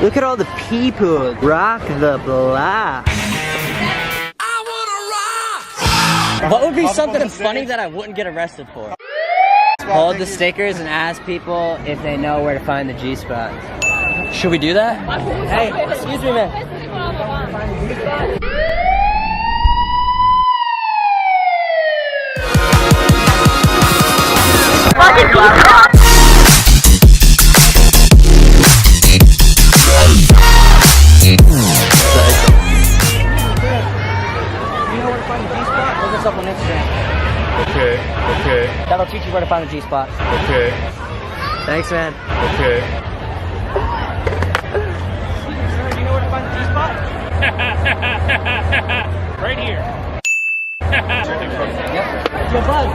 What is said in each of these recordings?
Look at all the people. Rock the block. What would be something funny that I wouldn't get arrested for? Hold the stickers and ask people if they know where to find the G-spot. Should we do that? Hey, excuse me, man. Look us up on Instagram. Okay. That'll teach you where to find the G-spot. Okay. Thanks, man. Okay. Sir, do you know where to find the G-spot? Right here. Yep. Yo, Buzz,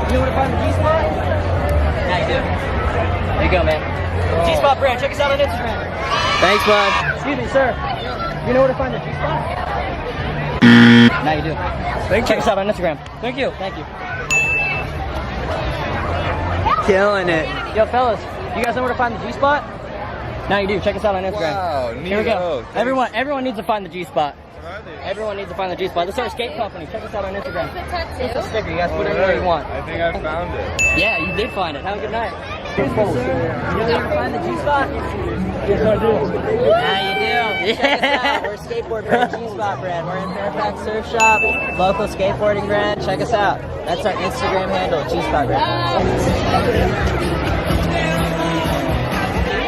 you know where to find the G-spot? Yeah, you do. There you go, man. G-spot brand, check us out on Instagram. Thanks, bud. Excuse me, sir. You know where to find the G-spot? Now you do. Check us out on Instagram. Thank you. Thank you. Killing it. Yo, fellas, you guys know where to find the G-spot? Now you do. Check us out on Instagram. Wow, neat. Here we go. Thanks. Everyone needs to find the G-spot. Everyone needs to find the G-spot. This is our skate company. Check us out on Instagram. It's a sticker. You guys put it anywhere you want. I think I found it. Yeah, you did find it. Have a good night. You know where to find the G-spot? Yes, I do. Yeah, you do. Check us out. We're a skateboard brand, G-spot brand. We're in Fairfax Surf Shop, local skateboarding brand. Check us out. That's our Instagram handle, G-spot brand.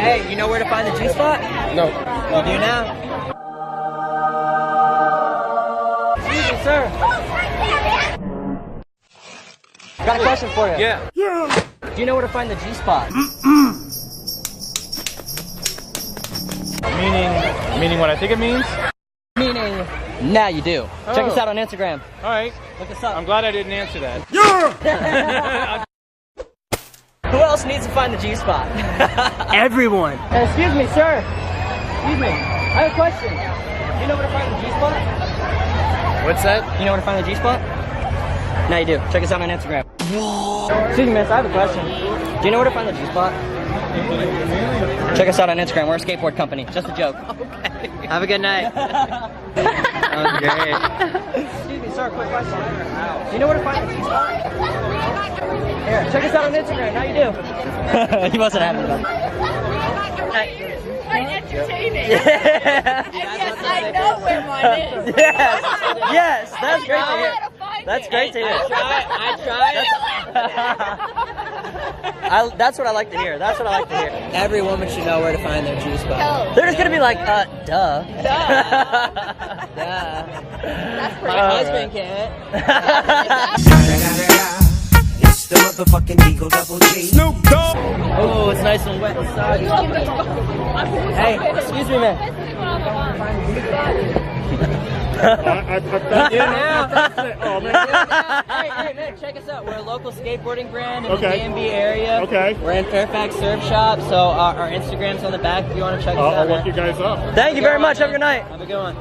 Hey, you know where to find the G-spot? No. You do now? Excuse me, sir. Got a question for you. Yeah. Do you know where to find the G-spot? Meaning what I think it means? Meaning, now you do. Check us out on Instagram. All right. Look us up. I'm glad I didn't answer that. Who else needs to find the G-spot? Everyone. Excuse me, sir. Excuse me. I have a question. Do you know where to find the G-spot? What's that? You know where to find the G-spot? Now you do. Check us out on Instagram. Excuse me, miss. I have a question. Do you know where to find the G-spot? Check us out on Instagram. We're a skateboard company. Just a joke. Okay. Have a good night. That was great. Excuse me, sir. Quick question. Do you know where to find the G-spot? Here, check us out on Instagram. How you do? He wasn't happy about it. Entertaining. Yeah. And yes, I know where one is. Yes, that's great to hear. That's great to hear. I tried. That's what I like to hear. That's what I like to hear. Every woman should know where to find their G-spot. They're just gonna be like, duh. That's pretty My husband can't. It's the motherfucking Eagle Double G. Snoop Dogg. Oh, it's nice and wet inside. Hey, excuse me, man. I You now. Oh, man. Hey, man, check us out. We're a local skateboarding brand in Okay. the DMV area. Okay. We're in Fairfax Surf Shop, so our Instagram's on the back if you want to check us I'll out. look you man. guys up. Thank you very much. Have a good night. Have a good one.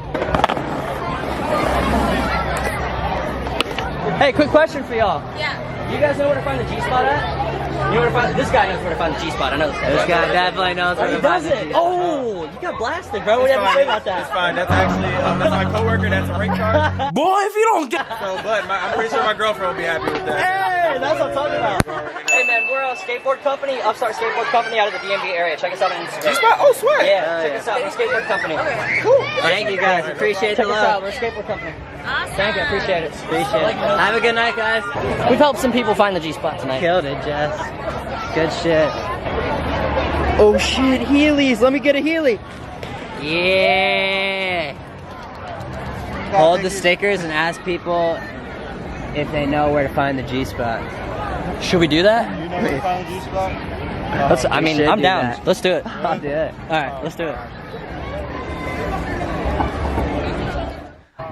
Hey, quick question for y'all. Yeah. You guys know where to find the G-spot at? You know where to find this guy knows where to find the G-spot. I know this guy. This guy definitely knows where He to find does the it. G-spot. Oh, you got blasted, bro. What do you have to say about that? It's fine. That's actually that's my coworker. That's a ring card. Boy, if you don't get... So, but I'm pretty sure my girlfriend will be happy with that. Hey, that's what I'm talking about. Hey, man, we're a skateboard company, Upstart Skateboard Company out of the DMV area. Check us out on Instagram. G-spot? Oh, sweat. Yeah, check us out. We're a skateboard company. Cool. Thank you guys. Appreciate Check the us out. love. We're a skateboard company. Awesome. Thank you. I appreciate it. Appreciate it. Have a good night, guys. We've helped some people find the G-spot tonight. Killed it, Jess. Good shit. Oh shit, Heelys. Let me get a Heely. Yeah. Hold the stickers and ask people if they know where to find the G-spot. Should we do that? You know where to find the G-spot? I mean, should I'm do down. that. Let's do it. I'll do it. All right, let's do it.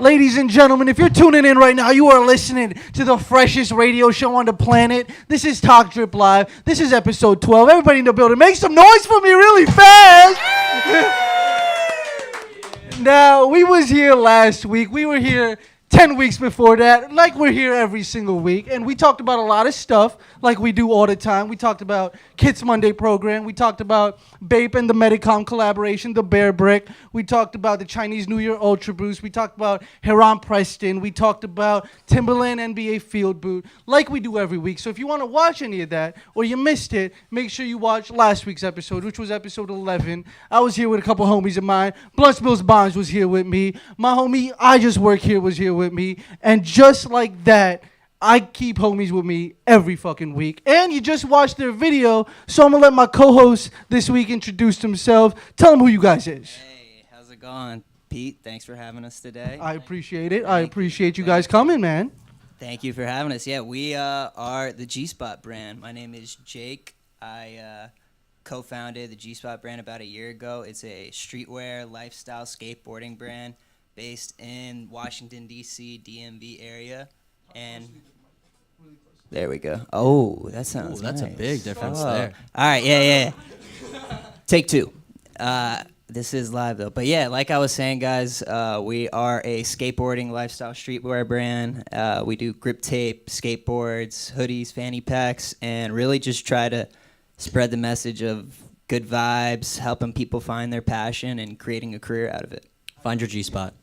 Ladies and gentlemen, if you're tuning in right now, you are listening to the freshest radio show on the planet. This is Talk Drip Live. This is episode 12. Everybody in the building, make some noise for me really fast. Now, we was here last week. We were here 10 weeks before that, like we're here every single week, and we talked about a lot of stuff like we do all the time. We talked about Kids Monday program. We talked about Bape and the Medicom collaboration, the Bear Brick. We talked about the Chinese New Year Ultra Boost. We talked about Heron Preston. We talked about Timberland NBA Field Boot, like we do every week. So if you want to watch any of that or you missed it, make sure you watch last week's episode, which was episode 11. I was here with a couple homies of mine. Blunt Spills Bonds was here with me. My homie I Just Work Here was here with me. And just like that, I keep homies with me every fucking week. And you just watched their video, so I'm going to let my co-host this week introduce themselves. Tell them who you guys is. Hey, how's it going? Pete, thanks for having us today. I appreciate it. I appreciate you guys coming, man. Thank you for having us. Yeah, we are the G-Spot brand. My name is Jake. I co-founded the G-Spot brand about a year ago. It's a streetwear, lifestyle skateboarding brand based in Washington, D.C., DMV area. And there we go. Oh, that sounds That's a nice. big difference Oh. there. All right, yeah. Take two. This is live, though. But, yeah, like I was saying, guys, we are a skateboarding lifestyle streetwear brand. We do grip tape, skateboards, hoodies, fanny packs, and really just try to spread the message of good vibes, helping people find their passion, and creating a career out of it. Find your G-spot.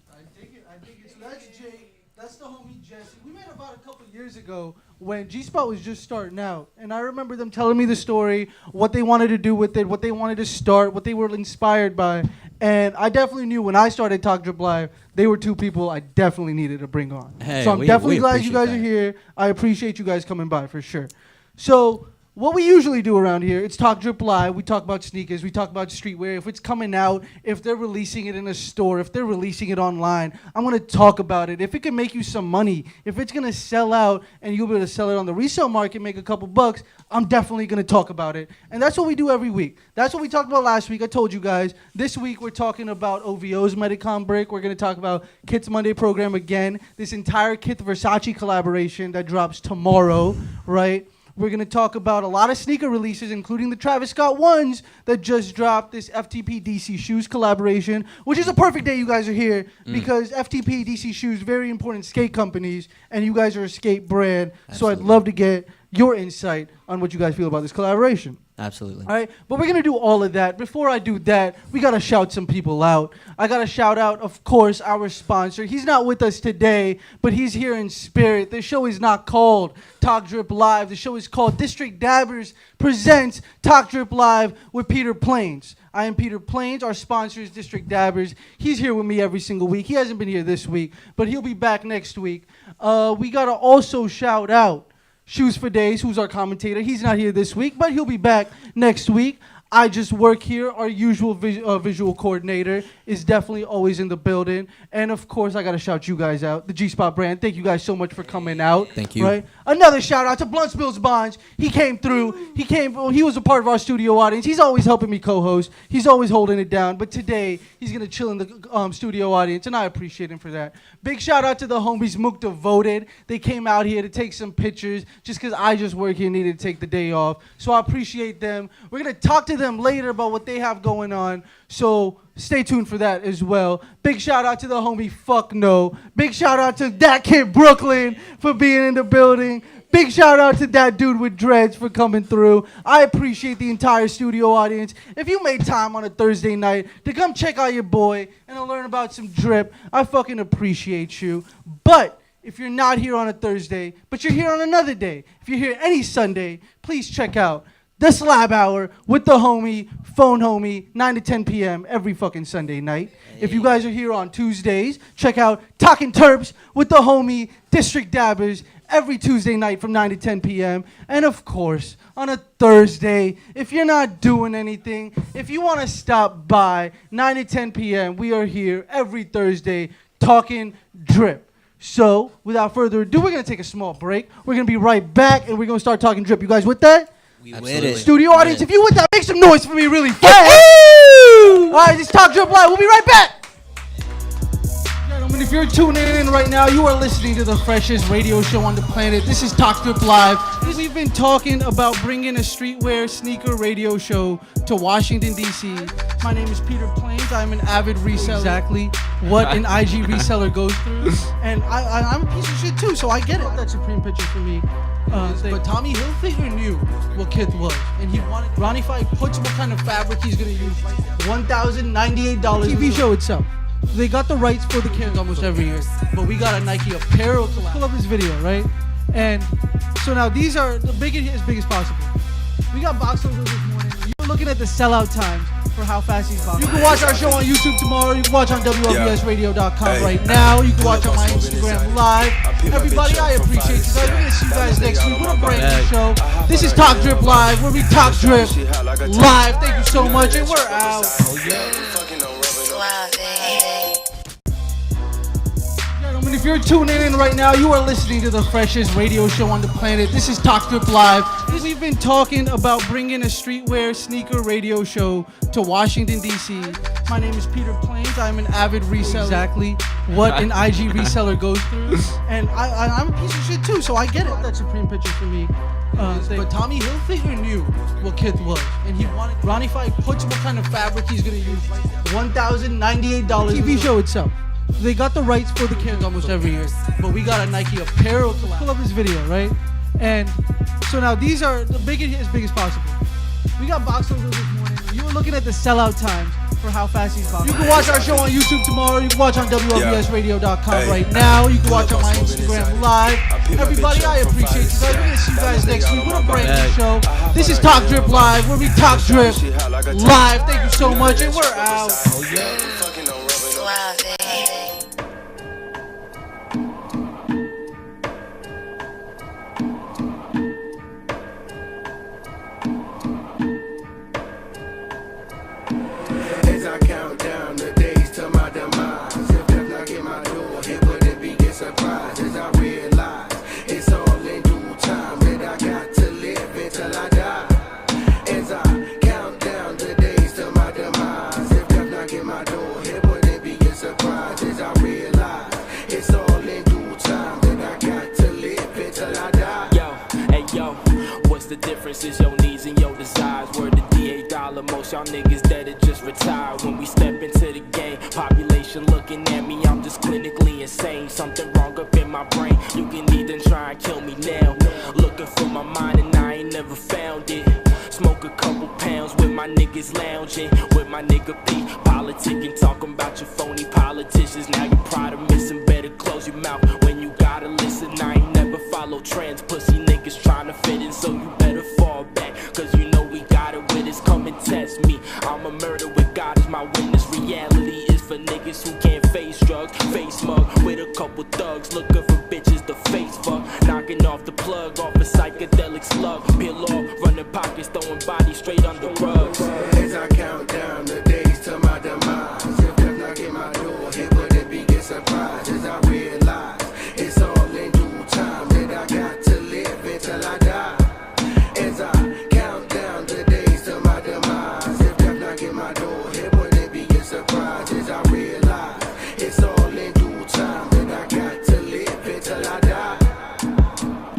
That's Jay. That's the homie Jesse. We met about a couple years ago when G-Spot was just starting out. And I remember them telling me the story, what they wanted to do with it, what they wanted to start, what they were inspired by. And I definitely knew when I started Talk Drip Live, they were two people I definitely needed to bring on. Hey, so I'm we definitely glad you appreciate guys that. are here. I appreciate you guys coming by for sure. So what we usually do around here, it's Talk Drip Live. We talk about sneakers. We talk about streetwear. If it's coming out, if they're releasing it in a store, if they're releasing it online, I'm going to talk about it. If it can make you some money, if it's going to sell out and you'll be able to sell it on the resale market, make a couple bucks, I'm definitely going to talk about it. And that's what we do every week. That's what we talked about last week. I told you guys. This week we're talking about OVO's Medicom break. We're going to talk about Kits Monday program again. This entire Kith Versace collaboration that drops tomorrow, right? We're going to talk about a lot of sneaker releases, including the Travis Scott ones that just dropped, this FTP DC Shoes collaboration, which is a perfect day you guys are here because FTP DC Shoes, very important skate companies, and you guys are a skate brand. Absolutely. So I'd love to get your insight on what you guys feel about this collaboration. Absolutely. All right, but we're going to do all of that. Before I do that, we got to shout some people out. I got to shout out, of course, our sponsor. He's not with us today, but he's here in spirit. The show is not called Talk Drip Live. The show is called District Dabbers Presents Talk Drip Live with Peter Plains. I am Peter Plains. Our sponsor is District Dabbers. He's here with me every single week. He hasn't been here this week, but he'll be back next week. We got to also shout out Shoes for Days, who's our commentator. He's not here this week, but he'll be back next week. I Just Work Here, our usual visual coordinator, is definitely always in the building. And, of course, I got to shout you guys out, the G-Spot brand. Thank you guys so much for coming out. Thank you. Right? Another shout-out to Blunt Spills Bonds. He came through. He was a part of our studio audience. He's always helping me co-host. He's always holding it down. But today, he's going to chill in the studio audience, and I appreciate him for that. Big shout-out to the homies Mook Devoted. They came out here to take some pictures just because I Just Work Here needed to take the day off. So I appreciate them. We're going to talk to them later about what they have going on. So stay tuned for that as well. Big shout out to the homie Fuck No. Big shout out to that kid Brooklyn for being in the building. Big shout out to that dude with dreads for coming through. I appreciate the entire studio audience. If you made time on a Thursday night to come check out your boy and to learn about some drip, I fucking appreciate you. But if you're not here on a Thursday, but you're here on another day, if you're here any Sunday, please check out The Slab Hour with the homie, Phone Homie, 9 to 10 p.m. every fucking Sunday night. If you guys are here on Tuesdays, check out Talkin' Terps with the homie, District Dabbers, every Tuesday night from 9 to 10 p.m. And of course, on a Thursday, if you're not doing anything, if you want to stop by, 9 to 10 p.m., we are here every Thursday talking drip. So, without further ado, we're going to take a small break. We're going to be right back, and we're going to start talking drip. You guys with that? We Absolutely. with it. Studio audience, if you with that, make some noise for me really fast. All right, this is Talk Drip Live. We'll be right back. Gentlemen, if you're tuning in right now, you are listening to the freshest radio show on the planet. This is Talk Drip Live. We've been talking about bringing a streetwear sneaker radio show to Washington, D.C. My name is Peter Plains. I'm an avid reseller. Exactly what an IG reseller goes through. And I'm a piece of shit too, so I get it. That's Supreme picture for me. But Tommy Hilfiger knew what Kith was, and he wanted Ronnie Fieg puts what kind of fabric he's gonna use. $1,098 TV show itself. They got the rights for the kids almost every year, but we got a Nike apparel collab. Pull up this video, right? And so now these are the as big as possible. We got box logos this morning. You're looking at the sellout times for how fast these box. You can watch our show on YouTube tomorrow. You can watch on WLBSradio.com right now. You can watch on my Instagram live. Everybody, I appreciate you guys. We're gonna see you guys next week with a brand new show. This is Talk Drip Live, where we talk drip live. Thank you so much, and we're out. Gentlemen, if you're tuning in right now, you are listening to the freshest radio show on the planet. This is Talk Drip Live. We've been talking about bringing a streetwear sneaker radio show to Washington, D.C. My name is Peter Plains. I'm an avid reseller. Exactly what an IG reseller goes through. And I'm a piece of shit too, so I get it. That's Supreme picture for me. But Tommy Hilfiger knew what Kith was, and he wanted Ronnie Fieg puts what kind of fabric he's gonna use. $1,098 TV show itself. They got the rights for the kids almost every year, but we got a Nike apparel collab. Pull up this video, right? And so now these are the as big as possible. We got box logos this morning. You were looking at the sellout times for how fast these box. You can watch our show on YouTube tomorrow. You can watch on WLBSradio.com right now. You can watch on my Instagram live. Everybody, I appreciate you guys. We're gonna see you guys next week with a brand new show. This is Talk Drip Live, where we talk drip live. Thank you so much, and we're out. As I count down the days to my demise, if death knock at my door, it wouldn't be a surprise. As I realize it's all in due time, that I got to live until I die. As I count down the days to my demise, if death knock at my door, it wouldn't be a surprise. As I realize it's all in due time, that I got to live until I die. Yo, hey yo, what's the difference? Is your needs and your desires. Word to DA dollar, most y'all niggas dead or just retired. When we step into the game, population looking at me, I'm just clinically insane. Something wrong up in my brain, you can either try and kill me now. Looking for my mind and I ain't never found it. Smoke a couple pounds with my niggas lounging, with my nigga P, politicking, talking about your phony politicians. Now you pride of missing, better close your mouth when you gotta listen. I ain't never follow trends, pussy niggas trying to fit in, so you better fall back, cause you know we got it with us. Come and test me, I'm a murder with God as my witness. Reality is for niggas who can't face drugs, face mug with a couple thugs, looking for bitches to face fuck, knocking off the plug off a psychedelic slug, peel off, running pockets, throwing bodies straight under rugs. As I count down the days to my demise, if death knock at my door, it wouldn't be a surprise. As I realize it's all in due time, that I got to live until I die. As I count down the days to my demise, if death knock at my door, it wouldn't be a surprise. As I realize it's all in due time, that I got to live until I die.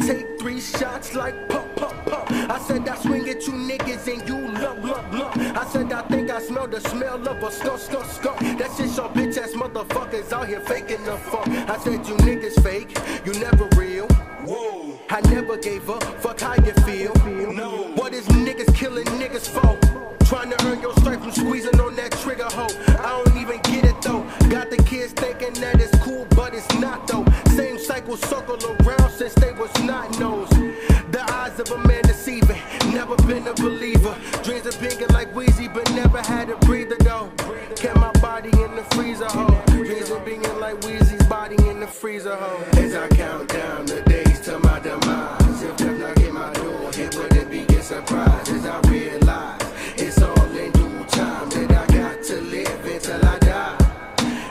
Take 3 shots like pop, pop, pop. I said I swing at you niggas and you lump, lump, lump. I said I think I smell the smell of a skunk, skunk, skunk. That shit your bitch ass motherfuckers out here faking the funk. I said you niggas fake, you never real. Whoa. I never gave up, fuck how you feel. No. What is niggas killing niggas for? Trying to earn your stripes from squeezing on that trigger hoe. I don't even get it though. Got the kids thinking that it's cool, but it's not though. Same cycle circle around since they was not knows. The eyes of a man deceiving, never been a believer. Dreams of being like Weezy, but never had a breather though. Kept my body in the freezer hole. Dreams of being like Weezy's body in the freezer hole. As I count down the days to my demise, if death knock at my door, it wouldn't be a surprise. As I realize it's all in due time, that I got to live until I die.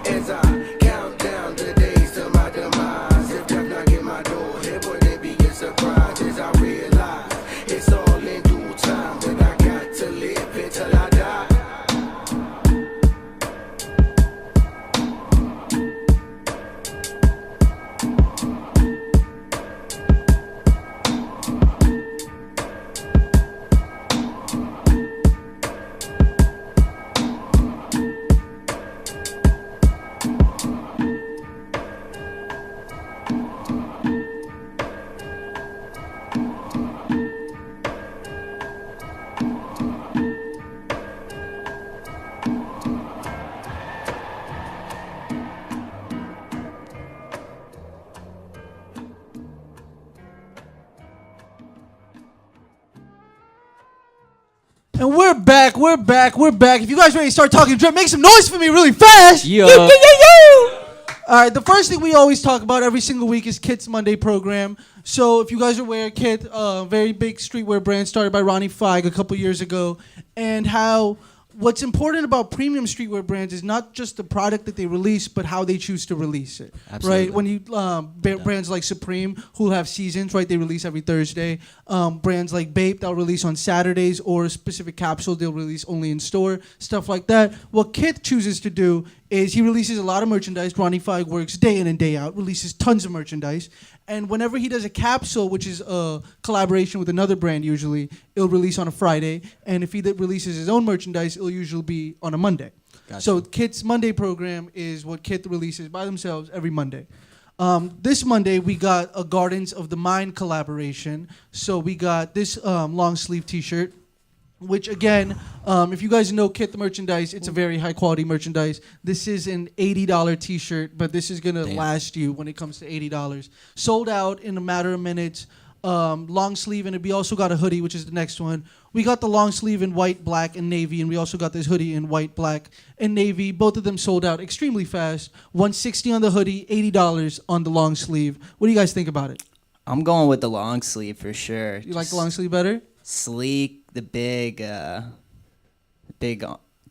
As I count down the days to my demise, if death knock at my door, it wouldn't be a surprise. As I realize it's all in due time, that I got to live And we're back. If you guys ready to start talking drip, make some noise for me really fast. Yo. All right, the first thing we always talk about every single week is Kit's Monday program. So if you guys are aware, Kit, very big streetwear brand started by Ronnie Feig a couple years ago, and how what's important about premium streetwear brands is not just the product that they release, but how they choose to release it. Absolutely. Right? When you brands like Supreme, who have seasons, right? They release every Thursday. Brands like Bape, they'll release on Saturdays, or a specific capsule they'll release only in store. Stuff like that. What Kit chooses to do is he releases a lot of merchandise. Ronnie Feig works day in and day out, releases tons of merchandise. And whenever he does a capsule, which is a collaboration with another brand usually, it'll release on a Friday. And if he releases his own merchandise, it'll usually be on a Monday. Gotcha. So Kit's Monday program is what Kit releases by themselves every Monday. This Monday, we got a Gardens of the Mind collaboration. So we got this long sleeve t-shirt, which again, if you guys know Kit the merchandise, it's a very high quality merchandise. This is an $80 t-shirt, but this is going to last you when it comes to $80. Sold out in a matter of minutes. Long sleeve, and we also got a hoodie, which is the next one. We got the long sleeve in white, black, and navy, and we also got this hoodie in white, black, and navy. Both of them sold out extremely fast. $160 on the hoodie, $80 on the long sleeve. What do you guys think about it? I'm going with the long sleeve for sure. You like the long sleeve better? Sleek, the big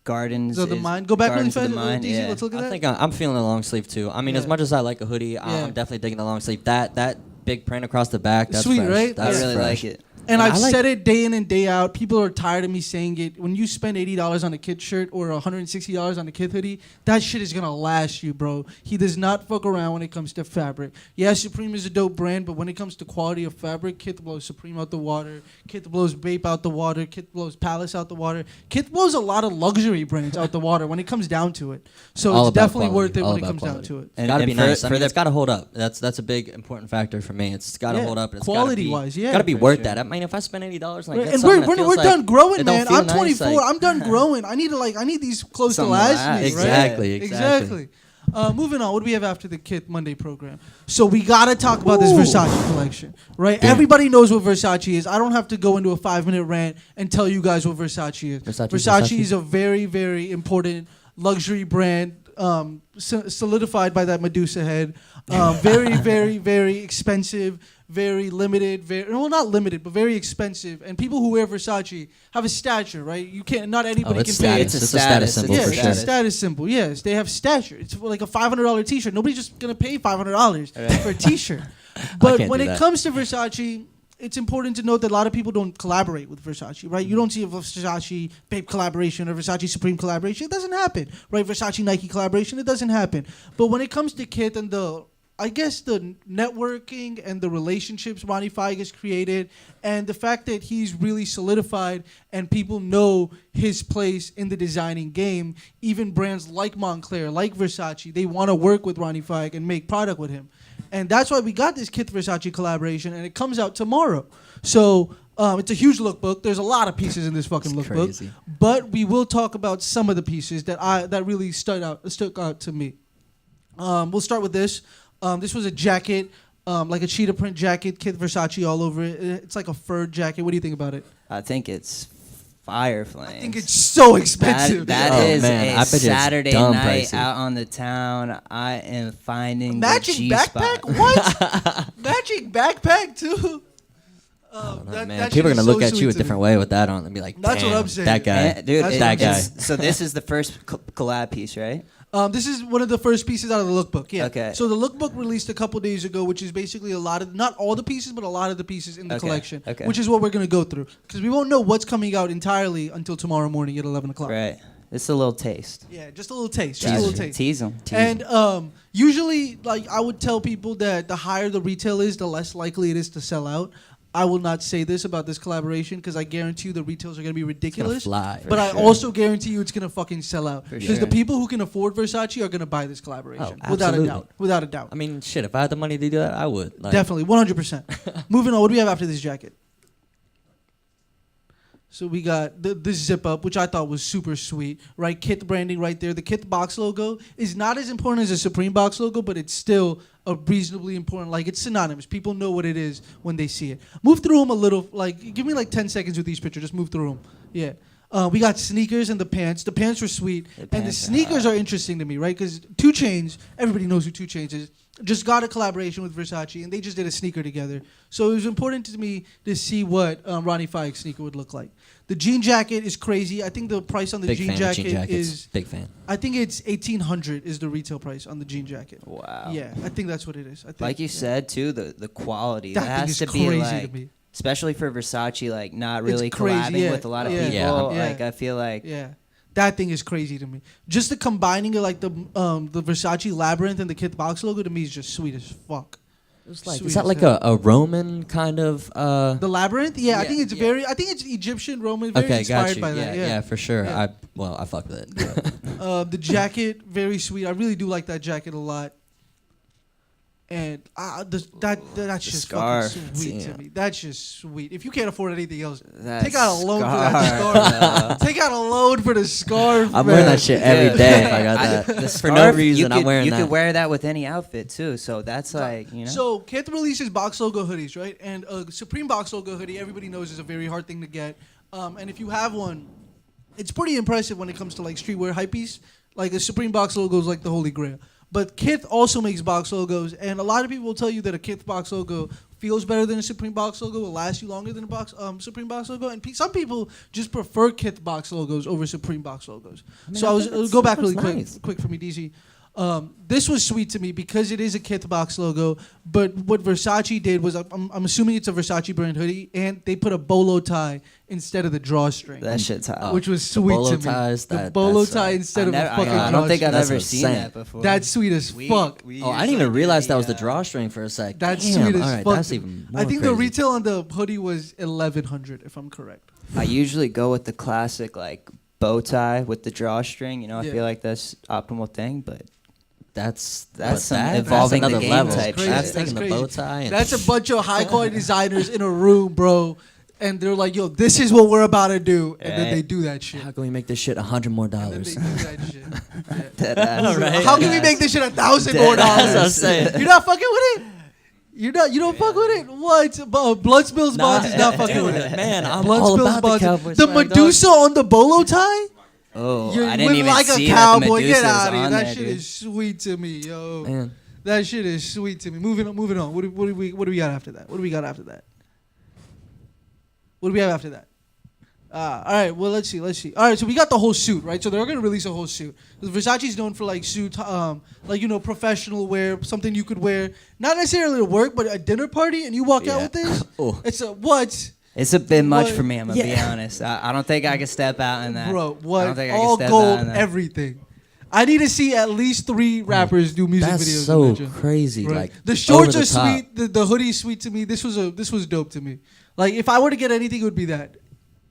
gardens. So the is- mind. Go back really Gardens of fast. the Mind, DZ, yeah. let's look at I that. think I'm feeling the long sleeve too. I mean, as Yeah. much as I like a hoodie, Yeah. I'm definitely digging the long sleeve. That big print across the back, that's Sweet, fresh. right? That's I really fresh. like it. And I I've like- said it day in and day out. People are tired of me saying it. When you spend $80 on a Kit shirt or $160 on a Kit hoodie, that shit is gonna last you, bro. He does not fuck around when it comes to fabric. Yeah, Supreme is a dope brand, but when it comes to quality of fabric, Kit blows Supreme out the water. Kit blows Bape out the water. Kit blows Palace out the water. Kit blows a lot of luxury brands out the water when it comes down to it. So All it's about definitely quality, worth it all when it about comes down quality. to it. It's got to be for- nice. I for mean, the- it's got to hold up. That's a big important factor for me. It's got to Yeah, hold up. And it's quality-wise, yeah, got to be for worth sure. that. I mean, if I spend $80 and I get And something we're that feels like done growing, it don't man. feel I'm nice, 24. like- I'm done growing. I need these clothes to Something last to last. me. Exactly, Right? exactly. Moving on. What do we have after the Kit Monday program? So we gotta talk about this Versace collection, right? Everybody knows what Versace is. I don't have to go into a 5-minute rant and tell you guys what Versace is. Versace is a very, very important luxury brand. Solidified by that Medusa head. Very, very, very expensive. Very limited, well, not limited, but very expensive. And people who wear Versace have a stature, right? You can't. Not anybody it's can pay. status. It's a status symbol Yeah, for it's sure. a status symbol. Yes, they have stature. It's like a $500 T-shirt. Nobody's just gonna pay $500 for a T-shirt. But can't when do it that. comes to Versace, it's important to note that a lot of people don't collaborate with Versace, right? You don't see a Versace Bape collaboration or Versace Supreme collaboration. It doesn't happen, right? Versace Nike collaboration, it doesn't happen. But when it comes to Kit and the networking and the relationships Ronnie Feig has created, and the fact that he's really solidified and people know his place in the designing game, even brands like Moncler, like Versace, they want to work with Ronnie Feig and make product with him. And that's why we got this Kit Versace collaboration, and it comes out tomorrow. So it's a huge lookbook. There's a lot of pieces in this fucking lookbook. crazy. But we will talk about some of the pieces that really stuck out to me. We'll start with this. This was a jacket, like a cheetah print jacket, Kit Versace all over it. It's like a fur jacket. What do you think about it? I think it's fire flames. I think it's so expensive. That Oh, is man, I a bet it's Saturday dumb night pricey. out on the town. I am finding Matching the G-spot. backpack? What? Matching backpack too? Man, people are gonna look at you a different way with that on and be like, That's what "Damn, I'm saying. that guy, Eh, dude, That's that guy." So this is the first collab piece, right? This is one of the first pieces out of the lookbook. Yeah. Okay. So the lookbook released a couple days ago, which is basically a lot of, not all the pieces, but a lot of the pieces in the Okay, collection. okay. Which is what we're gonna go through, because we won't know what's coming out entirely until tomorrow morning at 11 o'clock. Right. It's a little taste. Yeah, just a little taste. Just a little taste. Tease them. And usually, like, I would tell people that the higher the retail is, the less likely it is to sell out. I will not say this about this collaboration because I guarantee you the retails are going to be ridiculous. fly. But I also guarantee you it's going to fucking sell out. For Because sure. the people who can afford Versace are going to buy this collaboration. Oh, without a absolutely. doubt. Without a doubt. I mean, shit. If I had the money to do that, I would. Like, Definitely. 100%. Moving on. What do we have after this jacket? So we got this zip up, which I thought was super sweet, right? Kit branding right there. The Kit box logo is not as important as a Supreme box logo, but it's still a reasonably important. Like, it's synonymous. People know what it is when they see it. Move through them a little. Like, give me like 10 seconds with each picture. Just move through them. Yeah. We got sneakers and the pants. The pants were sweet, and the pants are sneakers are interesting to me, right? Because 2 Chainz, everybody knows who 2 Chainz is, just got a collaboration with Versace, and they just did a sneaker together. So it was important to me to see what Ronnie Fike's sneaker would look like. The jean jacket is crazy. I think the price on the Big jean fan of jacket jean jackets. is. Big fan. I think it's $1,800 is the retail price on the jean jacket. Wow. Yeah, I think that's what it is. I think, Like you yeah. said too, the quality That that thing has is to be crazy like, to me. especially for Versace, like not really crazy, collabing yeah, with a lot of yeah, people. yeah. Like I feel like Yeah, that thing is crazy to me. Just the combining of like the Versace Labyrinth and the Kith Box logo to me is just sweet as fuck. It's like, Sweet is that as like hell. a Roman kind of? The Labyrinth? Yeah, I Yeah, think it's yeah. very. I think it's Egyptian Roman. Very Okay, inspired got you. by that. Yeah, for sure. Yeah. I fuck with it. The jacket, very sweet. I really do like that jacket a lot. And that's just scarf, fucking sweet to yeah. me. That's just sweet. If you can't afford anything else, that take out a loan for that scarf, scarf. Take out a loan for the scarf. I'm wearing man. that shit every day if I got that. the For no scarf, reason, you I'm could, wearing you that. could wear that with any outfit too. So that's like, you know. So Kith releases box logo hoodies, right? And a Supreme box logo hoodie, everybody knows is a very hard thing to get. And if you have one, it's pretty impressive when it comes to like streetwear hypebeast. Like a Supreme box logo is like the holy grail. But Kith also makes box logos, and a lot of people will tell you that a Kith box logo feels better than a Supreme box logo, will last you longer than a Supreme box logo, and some people just prefer Kith box logos over Supreme box logos. So I was go back really quick for me, DC. This was sweet to me because it is a Kith box logo, but what Versace did was, I'm assuming it's a Versace brand hoodie, and they put a bolo tie instead of the drawstring. That shit's hot. Which was sweet bolo to me. ties, the that- bolo that's, tie instead of a fucking I don't think I've That's ever seen insane. that before. That's sweet as fuck. Oh, I didn't even realize that was the drawstring for a sec. That's Damn, sweet as all right, fuck. That's even more I think the crazy. retail on the hoodie was $1,100, if I'm correct. I usually go with the classic like bow tie with the drawstring. You know, I Yeah. feel like that's optimal thing, but That's some that- evolving that's the another game level. type Crazy. shit. That's taking That's the bow crazy. tie. And That's a bunch of high quality designers in a room, bro. And they're like, yo, this is what we're about to do. And then Right. they do that shit. How can we make this shit $100 more And then dollars? they do that shit. Yeah. Dead ass. Right. How can we make this shit $1,000 more Dead ass. dollars? That's what I'm saying. You're not fucking with it? You don't fuck with it? What? Blood Spills Bonds is not fucking with it. Man, I'm Blood all Spills about the Bonds. Cowboys. The swag, dog. Medusa on the bolo tie? Oh, You're I didn't with even like see a cowboy. that the Get Medusa's out of here. on That there, shit dude. is sweet to me, yo. Man. That shit is sweet to me. Moving on. What do we got after that? What do we got after that? What do we have after that? All right. Well, let's see. All right. So we got the whole suit, right? So they're gonna release a whole suit. Versace's known for like suit, like professional wear, something you could wear, not necessarily to work, but a dinner party, and you walk out Yeah. with this. Oh. It's a what? It's a bit much What? for me. I'm gonna be honest. I don't think I can step out in that. Bro, I don't what? think I All can step gold, out in that. everything. I need to see at least 3 rappers do music That's videos. so in that joint. crazy. Right. Like The shorts over are the top. sweet. The hoodie's sweet to me. This was dope to me. Like if I were to get anything, it would be that.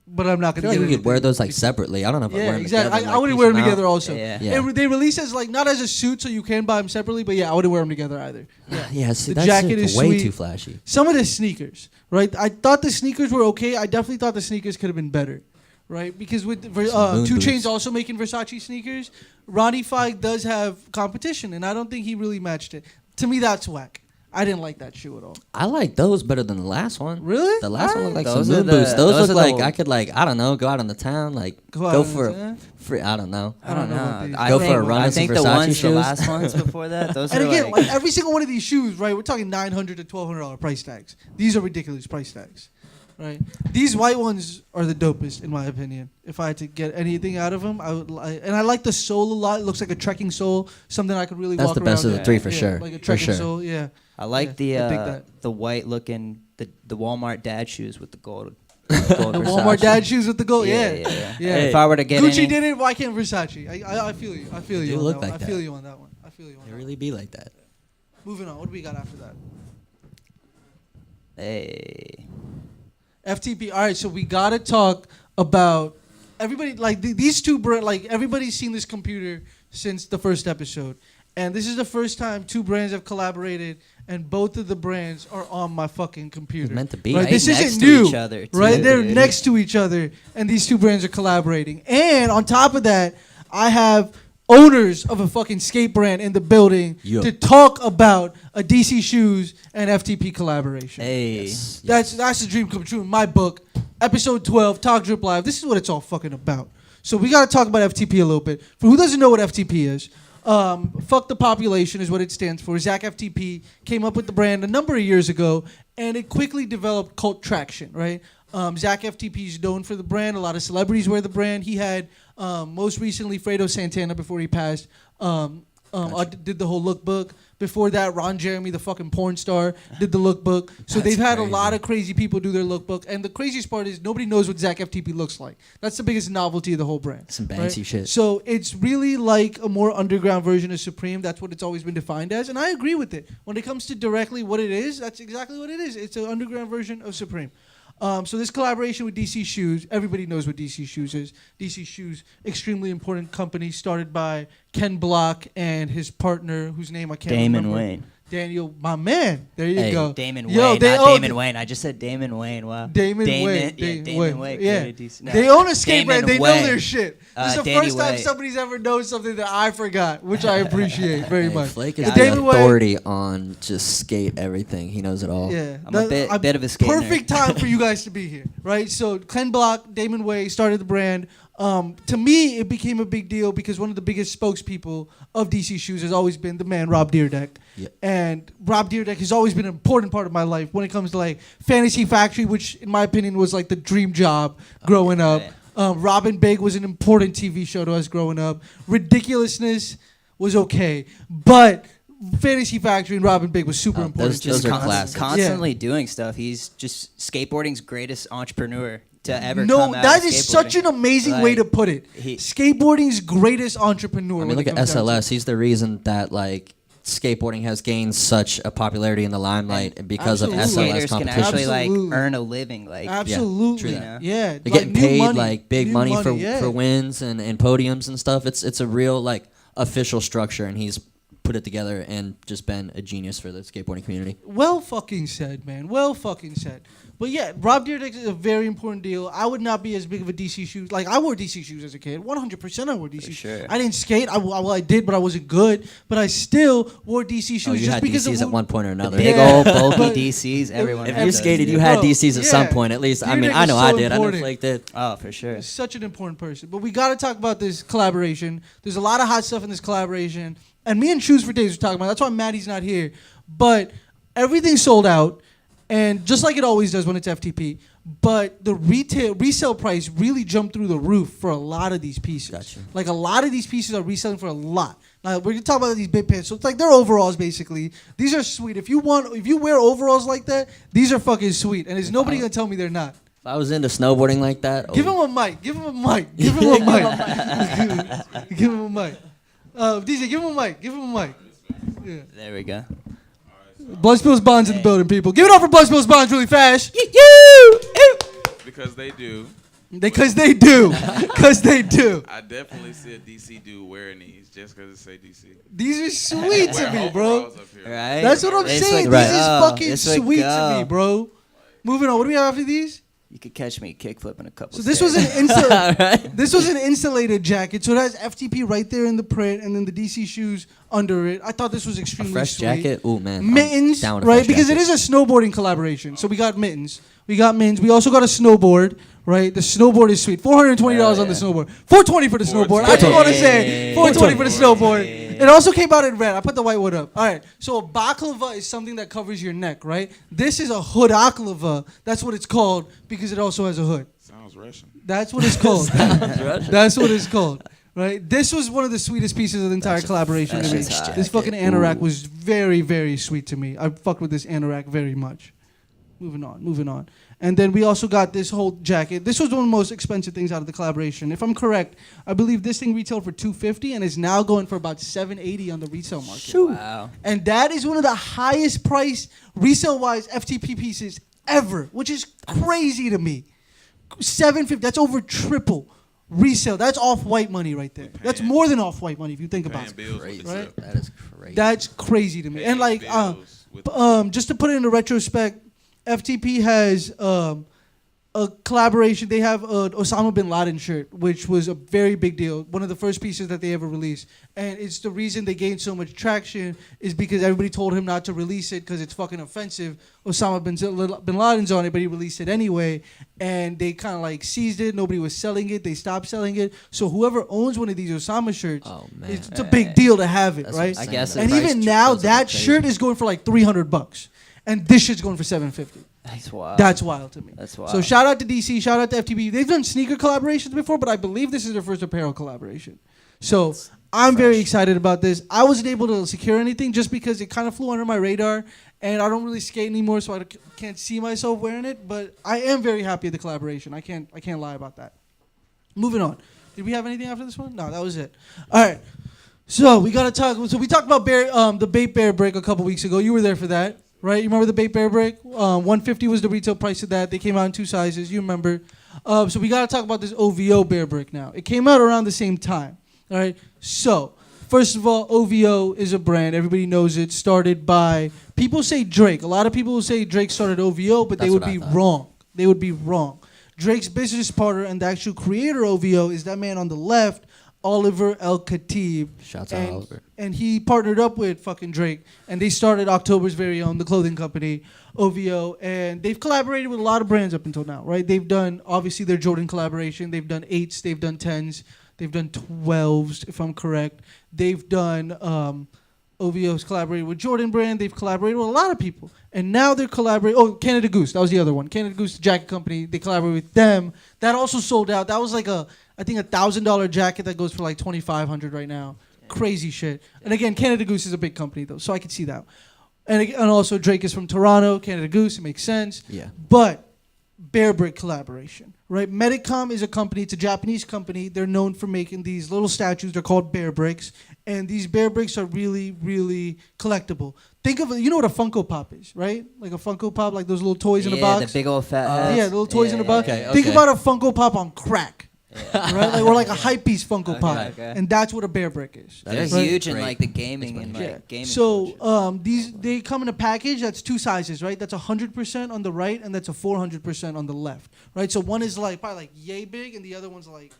But I'm not I gonna feel like get we could anything. wear those like separately. I don't know if I wear Yeah, them exactly. together. I like, wouldn't piece wear them out. together also. Yeah. Yeah. They release as like not as a suit, so you can buy them separately. But yeah, I wouldn't wear them together either. Yeah, see, The that's jacket is way sweet. too flashy. Some of the sneakers, right? I thought the sneakers were okay. I definitely thought the sneakers could have been better, right? Because with moon 2 boots. Chainz also making Versace sneakers, Ronnie Fike does have competition, and I don't think he really matched it. To me, that's whack. I didn't like that shoe at all. I like those better than the last one. Really? The last one looked like Those some are moon the- boots. Those those look are the- like I could I don't know, go out on the town, like Go out go on for the a town? free. I don't know. I don't about these. know. Go for a run I in some think the Versace ones, the shoes. last ones before that, those And are again, like, like every single one of these shoes, right? We're talking $900 to $1,200 price tags. These are ridiculous price tags, right? These white ones are the dopest, in my opinion. If I had to get anything out of them, I would. And I like the sole a lot. It looks like a trekking sole, something I could really That's walk the best around of the in. three for Yeah, sure. Like a For trekking sure. sole, yeah. I like Yeah, I dig that. the white looking the Walmart dad shoes with the gold. The Walmart dad shoes with the gold, yeah. Yeah. If I were to get Gucci any, did it. Why can't Versace? I feel you. I feel you. do on look that like one. I feel that. you on that one. I feel you on It that. really be like that. Moving on. What do we got after that? hey, FTP. All right, so we gotta talk about everybody. Like these two brands. Like everybody's seen this computer since the first episode, and this is the first time 2 brands have collaborated, and both of the brands are on my fucking computer. meant to be. Right? Right This next isn't to new. each other, too, right? They're dude. next to each other, and these 2 brands are collaborating. And on top of that, I have owners of a fucking skate brand in the building Yo. to talk about a DC Shoes and FTP collaboration. hey, That's the dream come true in my book. Episode 12, Talk Drip Live. This is what it's all fucking about. So we got to talk about FTP a little bit. For who doesn't know what FTP is, Fuck the Population is what it stands for. Zach FTP came up with the brand a number of years ago, and it quickly developed cult traction, right? Zach FTP is known for the brand. A lot of celebrities wear the brand. He had, most recently, Fredo Santana, before he passed, did the whole lookbook. Before that, Ron Jeremy, the fucking porn star, did the lookbook. So they've had a lot of crazy people do their lookbook. And the craziest part is nobody knows what Zach FTP looks like. That's the biggest novelty of the whole brand. Some Banksy shit. So it's really like a more underground version of Supreme. That's what it's always been defined as. And I agree with it. When it comes to directly what it is, that's exactly what it is. It's an underground version of Supreme. So this collaboration with DC Shoes, everybody knows what DC Shoes is. DC Shoes, extremely important company started by Ken Block and his partner, whose name I can't remember. Damon Wayne. Daniel, my man. There you go. Damon Yo, Wayne, they not own Damon Wayne. I just said Damon Wayne. Wow. Damon Wayne. Yeah, Damon Wayne. Yeah. No. They own a skate brand. They know Wayne. their shit. This is the Danny first time Way. somebody's ever known something that I forgot, which I appreciate very Hey, much. Flake is But the Damon Wayne- authority on just skate everything. He knows it all. Yeah, I'm a bit of a skate perfect nerd. time for you guys to be here, right? So Ken Block, Damon Way started the brand. To me, it became a big deal because one of the biggest spokespeople of DC Shoes has always been the man Rob Dyrdek. Yeah. And Rob Dyrdek has always been an important part of my life when it comes to like Fantasy Factory, which in my opinion was like the dream job growing up. Robin Big was an important TV show to us growing up. Ridiculousness was okay, but Fantasy Factory and Robin Big was super important. those are classics. Constantly doing stuff. He's just skateboarding's greatest entrepreneur to ever No, come out that of is such an skateboarding. amazing way to put it. Skateboarding's greatest entrepreneur. I when mean, look it at comes down to it. SLS. He's the reason that like skateboarding has gained such a popularity in the limelight because of Absolutely. SLS Skaters can competition. actually like Absolutely. earn a living. Like Absolutely, true yeah. that. They're like getting new paid money, like big new money, yeah. for wins and podiums and stuff. It's a real like official structure, and he's put it together and just been a genius for the skateboarding community. Well fucking said, man. Well fucking said. But yeah, Rob Dyrdek is a very important deal. I would not be as big of a DC Shoes. Like, I wore DC Shoes as a kid. 100% I wore DC Shoes. sure. I didn't skate. I did, but I wasn't good. But I still wore DC Shoes Oh, you just had because DCs of at one point or another. big Yeah, old bulky but- DCs. Everyone. If had you those. skated, you had Bro, DCs at some yeah. point at least. I mean, Dyrdek I is know so I did. I know important. Flake did. Oh, for sure. He's such an important person. But we got to talk about this collaboration. There's a lot of hot stuff in this collaboration. And me and Shoes for Days were talking about it. That's why Maddie's not here. But everything sold out. And just like it always does when it's FTP. But the resale price really jumped through the roof for a lot of these pieces. Gotcha. Like a lot of these pieces are reselling for a lot. Now we're gonna talk about these big pants. So it's like they're overalls basically. These are sweet. If you wear overalls like that, these are fucking sweet. And there's nobody gonna tell me they're not. If I was into snowboarding like that, Give him a mic. Give him a mic. Give him a mic. Give him a mic. DJ, give him a mic. Give him a mic. Yeah. There we go. Blood Spills Bonds in the building, people. Give it up for Blood Spills Bonds really fast. Because they do. Because they do. Because they do. I definitely see a DC dude wearing these just because it say DC. These are sweet to me, bro. Right? That's what I'm It's saying. like- This is Oh, fucking it's like, sweet to me, bro. Moving on. What do we have after these? You could catch me kickflipping a couple. So this was an this was an insulated jacket. So it has FTP right there in the print, and then the DC Shoes under it. I thought this was a extremely fresh sweet. jacket. Oh man, I'm Mittens, down with a right? fresh Because jacket. it is a snowboarding collaboration. So we got mittens. We got mittens. We also got a snowboard, right? The snowboard is sweet. $420 on the snowboard. $420 for the snowboard. I just want to say $420 for the snowboard. It also came out in red. I put the white one up. All right. So a baklava is something that covers your neck, right? This is a hood-aklava. That's what it's called because it also has a hood. Sounds Russian. That's what it's called. That's what it's called. Right? This was one of the sweetest pieces of the entire collaboration to me. that's hot. This fucking anorak was very, very sweet to me. I fucked with this anorak very much. Moving on. And then we also got this whole jacket. This was one of the most expensive things out of the collaboration. If I'm correct, I believe this thing retailed for $250 and is now going for about $780 on the resale market. Wow. And that is one of the highest price resale-wise FTP pieces ever, which is crazy to me. $750. That's over triple resale. That's off-white money right there. That's more than off-white money if you think about it. Crazy. Right? That is crazy. That's crazy to me. And like, bills with just to put it into retrospect, FTP has a collaboration. They have an Osama bin Laden shirt, which was a very big deal. One of the first pieces that they ever released. And it's the reason they gained so much traction is because everybody told him not to release it because it's fucking offensive. Osama bin Laden's on it, but he released it anyway. And they kind of like seized it. Nobody was selling it. They stopped selling it. So whoever owns one of these Osama shirts, it's a big deal to have it, right? I guess. And even now, that shirt is going for like $300. And this shit's going for $750. That's wild. That's wild to me. That's wild. So shout out to DC, shout out to FTB. They've done sneaker collaborations before, but I believe this is their first apparel collaboration. So I'm very excited about this. I wasn't able to secure anything just because it kind of flew under my radar, and I don't really skate anymore, so I can't see myself wearing it. But I am very happy with the collaboration. I can't lie about that. Moving on. Did we have anything after this one? No, that was it. All right. So we gotta talk. So we talked about the Bape Bear Brick a couple weeks ago. You were there for that. Right, you remember the Bape Bear Brick? $150 was the retail price of that. They came out in 2 sizes. You remember? So we got to talk about this OVO Bear Brick now. It came out around the same time. All right. So first of all, OVO is a brand. Everybody knows it. Started by people say Drake. A lot of people will say Drake started OVO, but they would be wrong. They would be wrong. Drake's business partner and the actual creator of OVO is that man on the left, Oliver El Khatib. Shouts out Oliver. And he partnered up with fucking Drake, and they started October's very own, the clothing company, OVO, and they've collaborated with a lot of brands up until now, right? They've done, obviously, their Jordan collaboration. They've done 8s, they've done 10s, they've done 12s, if I'm correct. They've done, OVO's collaborated with Jordan brand. They've collaborated with a lot of people. And now they're collaborating. Oh, Canada Goose. That was the other one. Canada Goose, the jacket company. They collaborated with them. That also sold out. That was like I think $1,000 jacket that goes for like $2,500 right now. Crazy shit. And again, Canada Goose is a big company though, so I could see that. And also Drake is from Toronto. Canada Goose, it makes sense. Yeah. But Bear Brick collaboration, right? Medicom is a company. It's a Japanese company. They're known for making these little statues. They're called Bear Bricks. And these Bear Bricks are really, really collectible. Think of it, you know what a Funko Pop is, right? Like a Funko Pop, like those little toys in a box. Yeah, the big old fat heads. Yeah, the little toys in a box. Okay, Think okay. about a Funko Pop on crack. Right? Like, or like a hype piece Funko Pop. Okay. And that's what a Bear Brick is. They're right? huge in Great. like the gaming and Yeah. like gaming. So they come in a package that's 2 sizes, right? That's 100% on the right and that's a 400% on the left, right? So one is like probably like yay big and the other one's like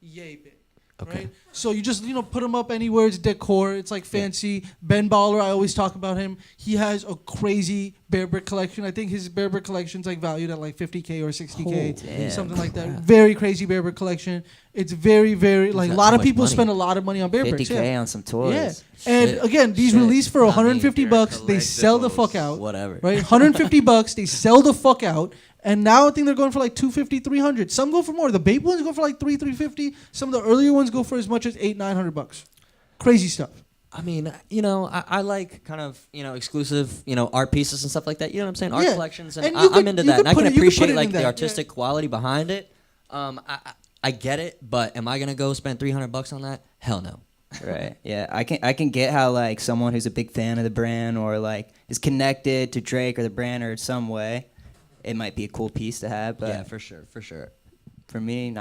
yay big. Okay. Right? So you just, put them up anywhere. It's decor. It's like fancy. Ben Baller, I always talk about him. He has a crazy Bear Brick collection. I think his Bear Brick collection's like valued at like $50K or $60K, damn. something like that. Very crazy Bear Brick collection. It's very, very, like a got lot too of much people money. spend a lot of money on Bear Bricks. 50K Yeah. on some toys. Yeah. And Shit. again, these Shit. release for I mean, $150. they're They sell the fuck collectibles. out. Whatever. Right? $150. They sell the fuck out. And now I think they're going for like $250, $300. Some go for more. The Bape ones go for like $350. Some of the earlier ones go for as much as $800, $900. Crazy stuff. I mean, I like kind of, exclusive, art pieces and stuff like that. You know what I'm saying? Art Yeah. collections. And And you could- I'm into you that. could And I put can it- you could put appreciate it like in the that, artistic quality behind it. I get it, but am I going to go spend $300 on that? Hell no. Right. Yeah. I can get how like someone who's a big fan of the brand or like is connected to Drake or the brand or some way, it might be a cool piece to have. But Yeah, for sure. for me,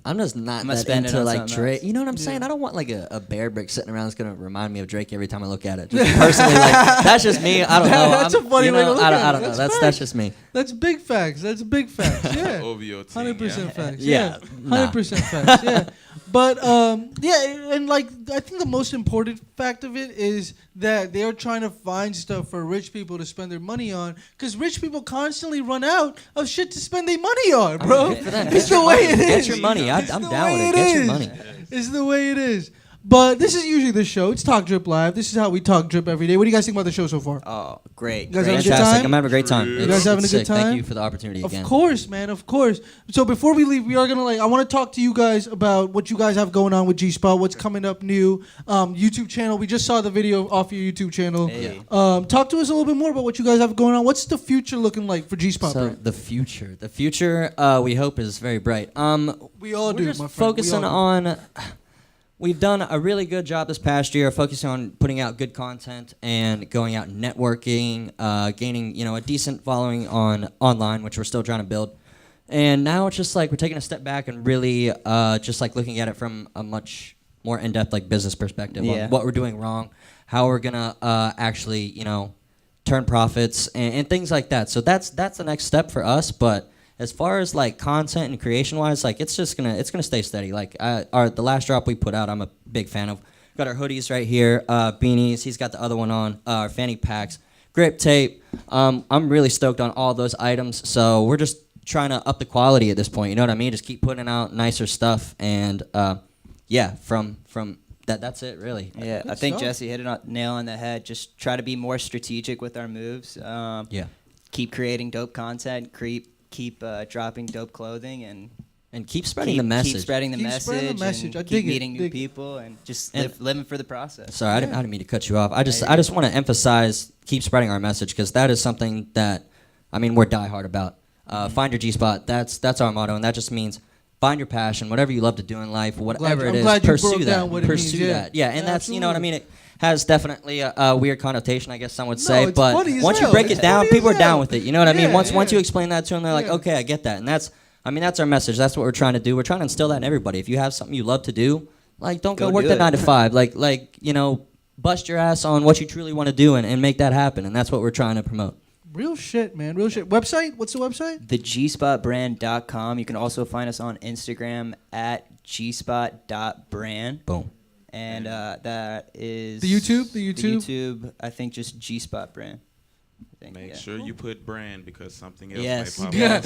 I'm just not I'm gonna that spend it into on like something Drake. else. You know what I'm saying? I don't want like a Bear Brick sitting around that's gonna remind me of Drake every time I look at it. Just personally, like that's just me. I don't know. That's a funny way to look I at don't it. know. That's That's just me. That's big facts. That's big facts. Yeah. OVO team, 100% yeah. facts. Yeah, nah. 100% facts. Yeah. But yeah, and like I think the most important fact of it is that they are trying to find stuff for rich people to spend their money on, because rich people constantly run out of shit to spend their money on, bro. Good for them. It's Get the your way money. it is. Get your money. It's I'm the down way with it. Get your is. money. It's the way it is. But this is usually the show. It's Talk Drip Live. This is how we talk drip every day. What do you guys think about the show so far? Oh, great. You guys great. having a good Fantastic. time? I'm having a great time. You It's- guys having a it's good sick. time? Thank you for the opportunity again. Of course, man. Of course. So before we leave, we are gonna I want to talk to you guys about what you guys have going on with G Spot. What's coming up new? YouTube channel. We just saw the video off your YouTube channel. Hey. Talk to us a little bit more about what you guys have going on. What's the future looking like for G Spot? So the future, we hope is very bright. We all We're do, just my friend. focusing We all do. on. We've done a really good job this past year, focusing on putting out good content and going out and networking, gaining a decent following online, which we're still trying to build. And now it's just like we're taking a step back and really just like looking at it from a much more in-depth like business perspective Yeah. on what we're doing wrong, how we're gonna actually turn profits and things like that. So that's the next step for us, but as far as like content and creation wise, like it's gonna stay steady. Like the last drop we put out, I'm a big fan of. Got our hoodies right here, beanies. He's got the other one on. Our fanny packs, grip tape. I'm really stoked on all those items. So we're just trying to up the quality at this point. You know what I mean? Just keep putting out nicer stuff, and yeah, from that's it really. Yeah, I think Jesse hit it on nail on the head. Just try to be more strategic with our moves. Yeah. Keep creating dope content. Keep dropping dope clothing and keep spreading the message. Keep spreading the message. I And dig keep it, meeting new dig it. people and just living for the process. Sorry, I didn't mean to cut you off. I just want to emphasize keep spreading our message because that is something that we're diehard about. Find your G spot. That's our motto, and that just means find your passion, whatever you love to do in life, whatever it is. Pursue that. Pursue that. Yeah, and that's you know what I mean. It has definitely a weird connotation, I guess some would say, it's but funny as once you hell. break It's it down, funny people as are down hell. with it. You know what I mean? Yeah, Once you yeah. explain that to them, they're like, okay, I get that, and that's our message. That's what we're trying to do. We're trying to instill that in everybody. If you have something you love to do, like don't go work do the it. 9 to 5. Like bust your ass on what you truly want to do and make that happen, and that's what we're trying to promote. Real shit, man. Real shit. Website? What's the website? TheGspotBrand.com. You can also find us on Instagram at gspot.brand. Boom. And that is The YouTube? The YouTube. I think just G Spot Brand. Make sure you put brand because something else Yes. might pop Yeah. up.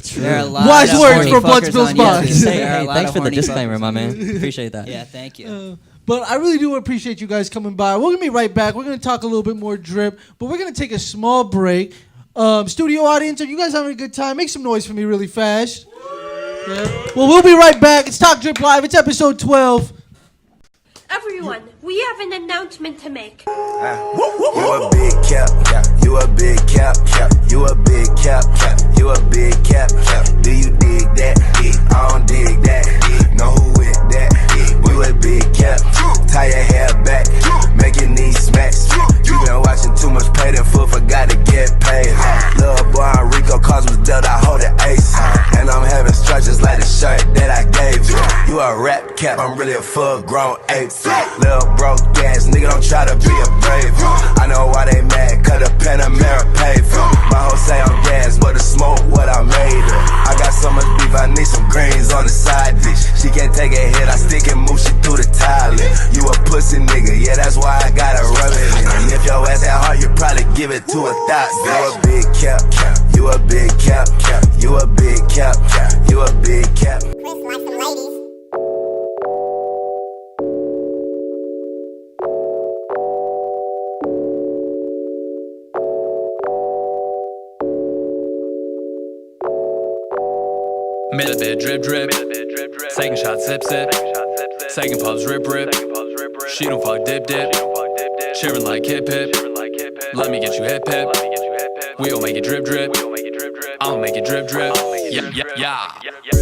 There are a lot Wise of words horny for Blood fuckers Spills on Bonds. YouTube. Hey, There are a lot thanks of for the horny disclaimer, fuckers. my man. Appreciate that. Yeah, thank you. But I really do appreciate you guys coming by. We're going to be right back. We're going to talk a little bit more drip, but we're going to take a small break. Studio audience, are you guys having a good time? Make some noise for me really fast. Yeah. Well, we'll be right back. It's Talk Drip Live. It's episode 12. Everyone, we have an announcement to make. You a big cap, you a big cap, you a big cap, you a big cap. Do you dig that? I don't dig that. Know who with that? You a big cap. Tie your hair back, making these smacks. You been watching too much Paid in Full, forgot to get paid. Little boy Rico calls was dealt, I hold it ace. And I'm having stretches like the shirt that I gave you. You a rap cap, I'm really a full grown ape. Little broke ass nigga, don't try to be a brave. I know why they mad, cause the Panamera paid for. My hoe say I'm gas, but the smoke what I made her. I got so much beef, I need some greens on the side dish. She can't take a hit, I stick and move shit through the toilet. You a pussy nigga, yeah, that's why I gotta rub it in. And if your ass that hard, you probably give it to a thot. You a big cap, you a big cap, you a big cap, you a big cap. Chris likes some ladies. Middle bit drip drip, second shot sip sip, second pubs rip rip. She don't fuck dip dip, shivering like hip hip. Let me get you hip hip. We don't make it drip drip. I'll make it drip drip. Yeah.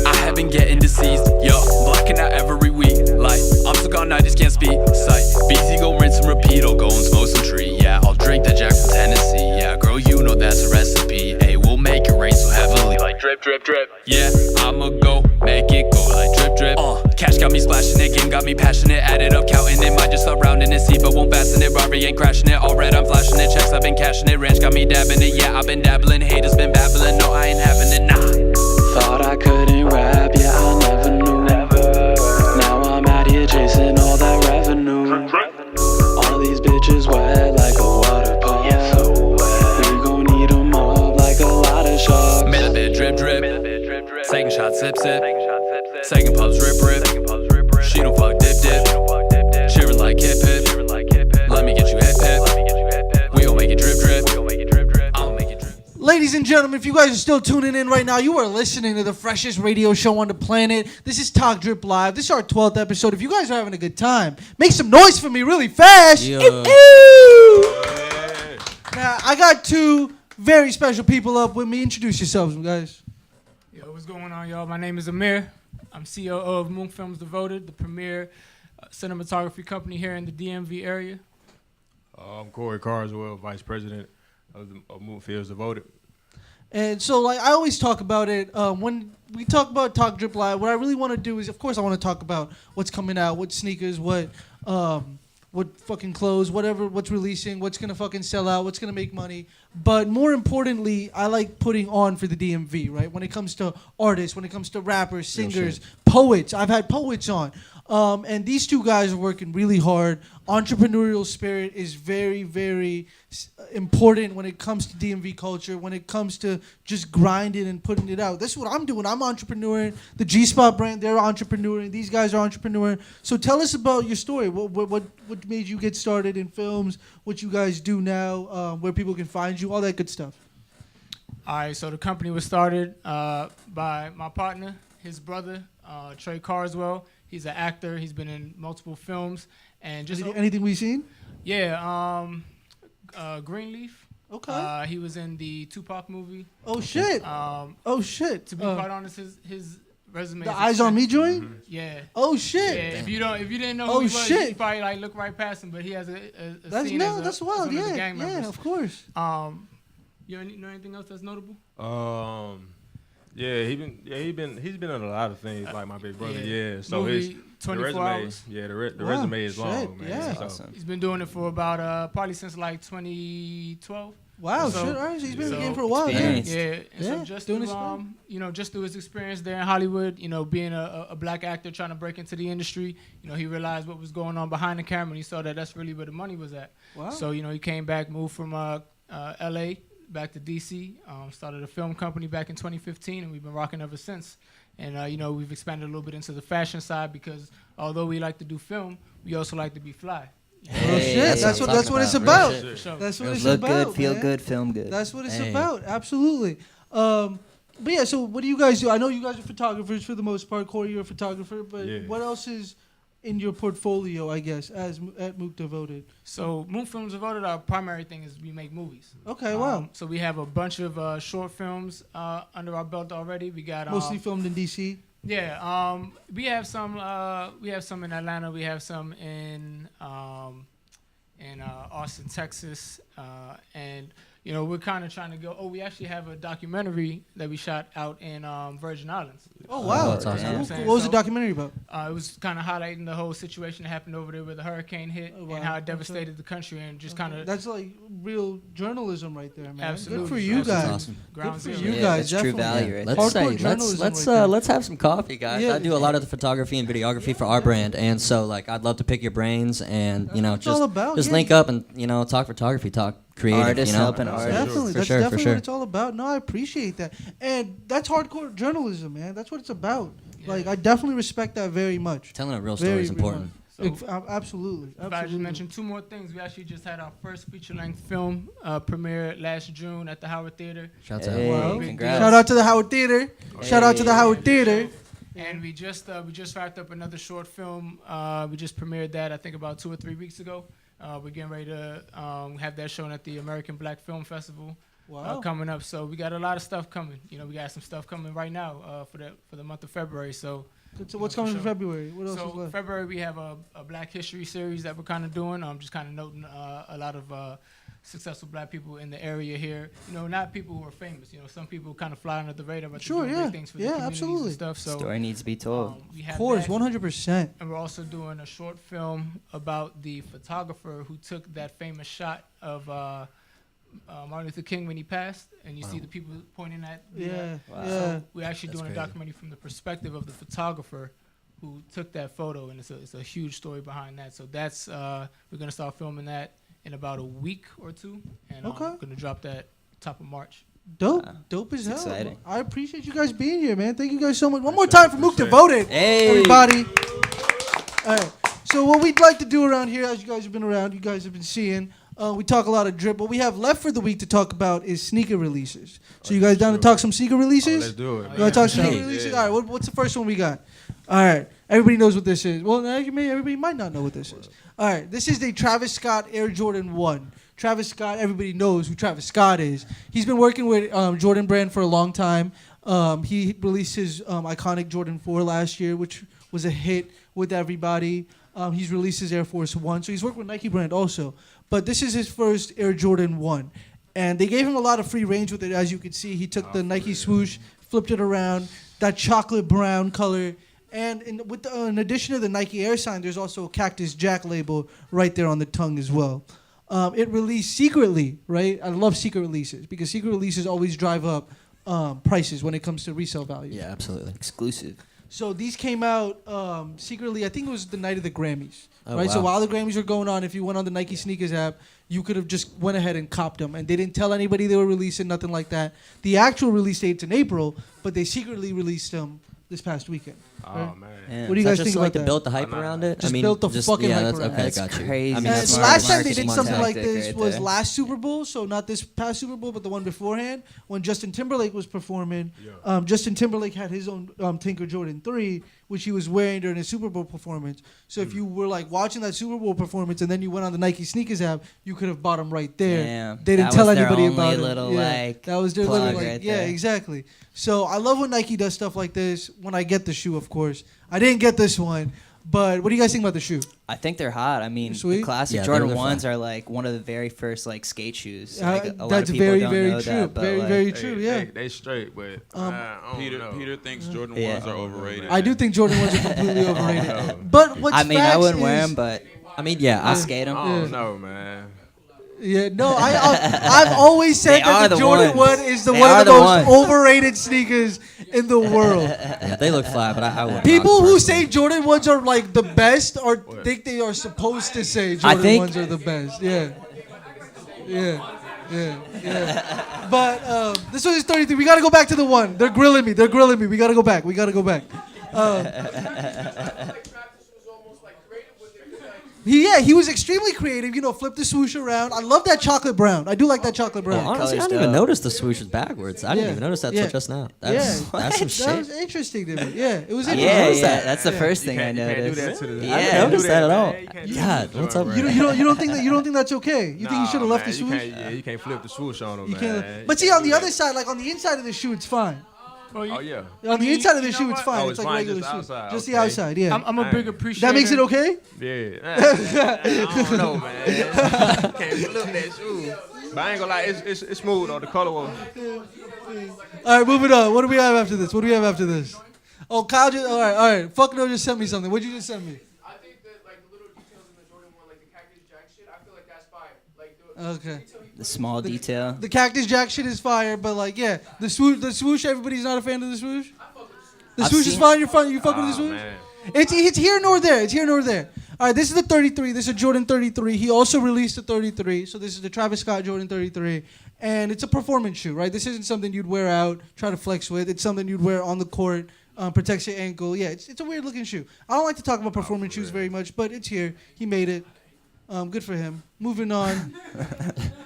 I have been getting deceased, yo. Blacking out every week, like I'm so gone, I just can't speak. Sight, BZ go rinse and repeat, I'll go and smoke some tree. Yeah, I'll drink that Jack from Tennessee. Yeah, girl, you know that's a recipe. Hey, we'll make it rain so heavily, like drip drip drip. Yeah, I'ma go make it go like drip drip. Cash got me splashing it, game got me passionate. Added up, counting it, might just start rounding it. See, but won't fasten it. Robbery ain't crashing it. All red, I'm flashing it. Checks, I've been cashing it. Ranch got me dabbing it. Yeah, I've been dabbling. Haters been babbling. No, I ain't having it. Nah. Thought I couldn't rap, yeah, I never knew. Now I'm out here chasing all that revenue. All these bitches wet like a water pump. We gon' need them up like a lot of sharks. Middle bit drip drip, second shot sip sip, second pubs rip rip. She don't fuck dip dip, shivering like hip hip. Let me get you hip hip. We gon' make it drip drip. I'll make it drip. Ladies and gentlemen, if you guys are still tuning in right now, you are listening to the freshest radio show on the planet. This is Talk Drip Live. This is our 12th episode. If you guys are having a good time, make some noise for me really fast. Yeah. Now, I got two very special people up with me. Introduce yourselves, guys. Yo, what's going on, y'all? My name is Amir. I'm COO of Moon Films Devoted, the premier cinematography company here in the DMV area. I'm Corey Carswell, Vice President of Moon Films Devoted. And so, like, I always talk about it when we talk about Talk Drip Live. What I really want to do is, of course, I want to talk about what's coming out, what sneakers, what what fucking clothes, whatever, what's releasing, what's gonna fucking sell out, what's gonna make money. But more importantly, I like putting on for the DMV, right? When it comes to artists, when it comes to rappers, singers, poets. I've had poets on. And these two guys are working really hard. Entrepreneurial spirit is very, very important when it comes to DMV culture, when it comes to just grinding and putting it out. That's what I'm doing. I'm entrepreneuring. The G-Spot brand, they're entrepreneuring. These guys are entrepreneuring. So tell us about your story. What made you get started in films? What you guys do now? Where people can find you? All that good stuff. All right, so the company was started by my partner, his brother, Trey Carswell. He's an actor. He's been in multiple films. And just anything we've seen? Yeah, Greenleaf. Okay. He was in the Tupac movie. Oh shit. Oh shit. To be quite honest, his resume. The Eyes on Me joint? Yeah. Oh shit. Yeah. If you didn't know who Oh he was, shit. you probably like look right past him. But he has a That's scene no, as that's as wild. one of the Yeah, gang members. yeah, of course. You know anything else that's notable? Yeah, he's been in a lot of things like my big brother. Yeah, so Movie, his 24 resume, hours. the resume is long, man. yeah. So, Awesome. He's been doing it for about probably since like 2012. Wow, So- shit. All right, so he's been in the so- game for a while. Yeah. Yeah, and so just doing through, his thing. just through his experience there in Hollywood, being a black actor trying to break into the industry, he realized what was going on behind the camera, and he saw that that's really where the money was at. Wow. So he came back, moved from L.A. back to D.C., started a film company back in 2015, and we've been rocking ever since. And we've expanded a little bit into the fashion side because although we like to do film, we also like to be fly. Oh shit! That's what it's about. For sure. That's what it's Look about. good, feel man. good, film good. That's what it's Hey. about. Absolutely. But yeah, so what do you guys do? I know you guys are photographers for the most part. Corey, you're a photographer, but Yeah. what else is in your portfolio? I guess at Mook Devoted. So Moon Films Devoted, our primary thing is we make movies. Okay, wow. So we have a bunch of short films under our belt already. We got Mostly filmed in DC. Yeah, we have some. We have some in Atlanta. We have some in Austin, Texas, and we're kind of trying to go. Oh, we actually have a documentary that we shot out in Virgin Islands. Oh wow! that's awesome. You know what I'm What saying? was the So, documentary about? It was kind of highlighting the whole situation that happened over there where the hurricane hit Oh, wow. and how it Okay. devastated the country and just kind of. That's like real journalism right there, man. Absolutely. Good for you Absolutely. guys. Awesome. Ground Good for zero. you Yeah, guys. that's true definitely. value right Let's there. Hardcore say journalism let's right there. let's have some coffee, guys. Yeah. I do a lot of the photography and videography for our brand, and so like I'd love to pick your brains and what it's all about, just yeah. link up and talk photography, talk creative. Artists helping For artists. Definitely, For that's sure, for definitely sure. what it's all about. No, I appreciate that, and that's hardcore journalism, man. That's what it's about. Like, I definitely respect that very much. Telling a real story Very, is very important. much. So- Absolutely, If I just absolutely. mentioned two more things, we actually just had our first feature-length film premiere last June at the Howard Theater. Shouts out. Hey, Wow. congrats. Shout out to the Howard Theater. Shout out to the Howard Theater. And we just wrapped up another short film. We just premiered that I think about 2 or 3 weeks ago. We're getting ready to have that shown at the American Black Film Festival coming up. So we got a lot of stuff coming. We got some stuff coming right now for the month of February. So. So what's coming in February? What else is So left? February we have a Black History series that we're kind of doing. Just kind of noting a lot of successful Black people in the area here. Not people who are famous. Some people kind of fly under the radar, but Sure, they're doing yeah. big things for Yeah, the communities absolutely. and stuff. So Story needs to be told. we Of have course, that. 100%. And we're also doing a short film about the photographer who took that famous shot of Martin Luther King when he passed, and you see the people pointing at. Yeah, Wow. yeah. So we're actually That's doing crazy. a documentary from the perspective of the photographer who took that photo, and it's a huge story behind that. So that's we're gonna start filming that in about a week or two, and Okay. I'm gonna drop that top of March. Dope. Wow. Dope as hell. exciting. I appreciate you guys being here, man. Thank you guys so much. One more time for Mook Devoted. Hey. Everybody. All right. So what we'd like to do around here, as you guys have been around, you guys have been seeing, we talk a lot of drip. What we have left for the week to talk about is sneaker releases. So you guys down to talk some sneaker releases? let's do it. You want to talk sneaker Yeah. releases? All right. What's the first one we got? All right. Everybody knows what this is. Well, everybody might not know what this is. All right. This is the Travis Scott Air Jordan 1. Travis Scott, everybody knows who Travis Scott is. He's been working with Jordan Brand for a long time. He released his iconic Jordan 4 last year, which was a hit with everybody. He's released his Air Force 1. So he's worked with Nike Brand also. But this is his first Air Jordan 1. And they gave him a lot of free range with it. As you can see, he took the Nike swoosh, flipped it around, that chocolate brown color. And in addition to the Nike Air sign, there's also a Cactus Jack label right there on the tongue as well. It released secretly, right? I love secret releases because secret releases always drive up prices when it comes to resale value. Yeah, absolutely. Exclusive. So these came out secretly. I think it was the night of the Grammys, Oh, right? So wow. while the Grammys were going on, if you went on the Nike Sneakers app, you could have just went ahead and copped them, and they didn't tell anybody they were releasing, nothing like that. The actual release date's in April, but they secretly released them this past weekend. Oh right? man. What do you Is that guys just think like about to that? build the hype around it? Just built the fucking hype that's, around okay, it. got you. crazy. I mean, And that's smart last time they marketing did something like tactic this right was there. last Super Bowl, so not this past Super Bowl, but the one beforehand, when Justin Timberlake was performing. Justin Timberlake had his own Tinker Jordan 3, which he was wearing during his Super Bowl performance. So if you were like watching that Super Bowl performance and then you went on the Nike Sneakers app, you could have bought them right there. Damn. They didn't That tell was their anybody only about it. little, Yeah, like, that was their plug little like, right yeah, there. exactly. So I love when Nike does stuff like this. When I get the shoe, of course, I didn't get this one, but what do you guys think about the shoe? I think they're hot. I mean, Sweet? the classic Yeah, Jordan they're 1s fine. are like one of the very first like skate shoes. Like, a lot That's of people very, don't very know true. that, but Very, like, very true. Yeah. They straight, but I don't Peter know. Peter thinks Jordan Yeah. 1s are overrated. I do think Jordan ones are completely overrated. But what's I mean, I facts wouldn't wear is- them, but I mean, yeah, I'll I, skate them. I don't know, man. Yeah, no, I've always said They are that the the Jordan ones. 1 is the They one are of the the most ones. overrated sneakers in the world. yeah, they look fly, but I wouldn't. People rock who them say Jordan 1s are like the best or think they are supposed to say Jordan think- 1s are the best. Yeah. Yeah. But this one is 33. We got to go back to the one. They're grilling me. We got to go back. He was extremely creative. You know, flip the swoosh around. I love that chocolate brown. I do like that chocolate brown. Well, honestly, I didn't even notice the swoosh was backwards. I didn't even notice that till just now. That's some That shit. was interesting to me. Yeah, it was Yeah, interesting. yeah, that's the first thing I You can't do noticed. that to the. I didn't notice that at all. God, what's up? You don't think that's okay? You think you should have left the swoosh? You can't flip the swoosh on them, You man. can't. But see, on the other side, like on the inside of the shoe, it's fine. Oh yeah. On the inside of the shoe, it's fine. Oh, it's it's like fine, regular just shoe. outside, Just the okay. outside, yeah. I'm a big appreciator. That makes it okay? Yeah. I don't know, man. Can't flip that shoe. But I ain't gonna lie, it's smooth on the colorway. All right, moving on. What do we have after this? Oh, Kyle just, all right. Fuck no just sent me something. What'd you just send me? I think that like the little details in the Jordan 1, like the Cactus Jack shit, I feel like that's fire. Like Okay. The small detail. The Cactus Jack shit is fire, but like, yeah, the swoosh. Everybody's not a fan of the swoosh. The I've swoosh is seen- fine. You fuck with the swoosh. Man. It's here nor there. All right, this is the 33. This is a Jordan 33. He also released a 33. So this is the Travis Scott Jordan 33, and it's a performance shoe, right? This isn't something you'd wear out, try to flex with. It's something you'd wear on the court, protects your ankle. Yeah, it's a weird looking shoe. I don't like to talk about performance shoes very much, but it's here. He made it. Good for him. Moving on.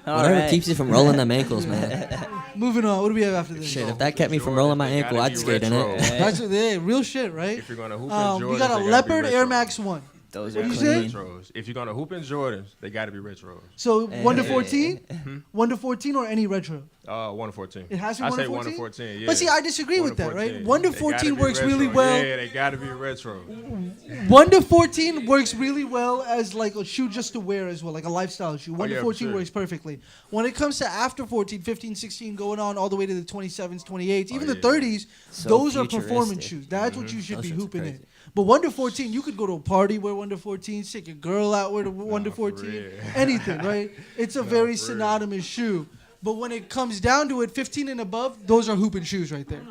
Whatever right. keeps you from rolling them ankles, man. Moving on. What do we have after this? Shit, if that kept me from rolling my They ankle, gotta I'd be skate in retro. it. That's real shit, right? If you're gonna hoop in We Jordans, got a they gotta be leopard Air retro. Max 1. Those What are do you clean. say? Retros. If you're gonna hoop in Jordans, they gotta be retros. So 1 to 14? 1 to 14 or any retro? 1 to 14. It has to be I 1 to say 1 to 14? 14. Yeah. But see, I disagree 1 with to that, right? 14. 1 to They gotta 14 be works really retro. well. Yeah, they gotta be retro. 1 to 14 works really well as like a shoe just to wear as well, like a lifestyle shoe. 1 yeah, to for 14 sure. works perfectly. When it comes to after 14, 15, 16, going on all the way to the 27s, 28s, even the 30s, So those are performance futuristic. shoes. That's what you should Those be shits are hooping in. crazy. But 1 to 14, you could go to a party wear 1 to 14, take your girl out wear 1 to 14, real. anything, right? It's a very synonymous shoe. But when it comes down to it, 15 and above, those are hooping shoes right there.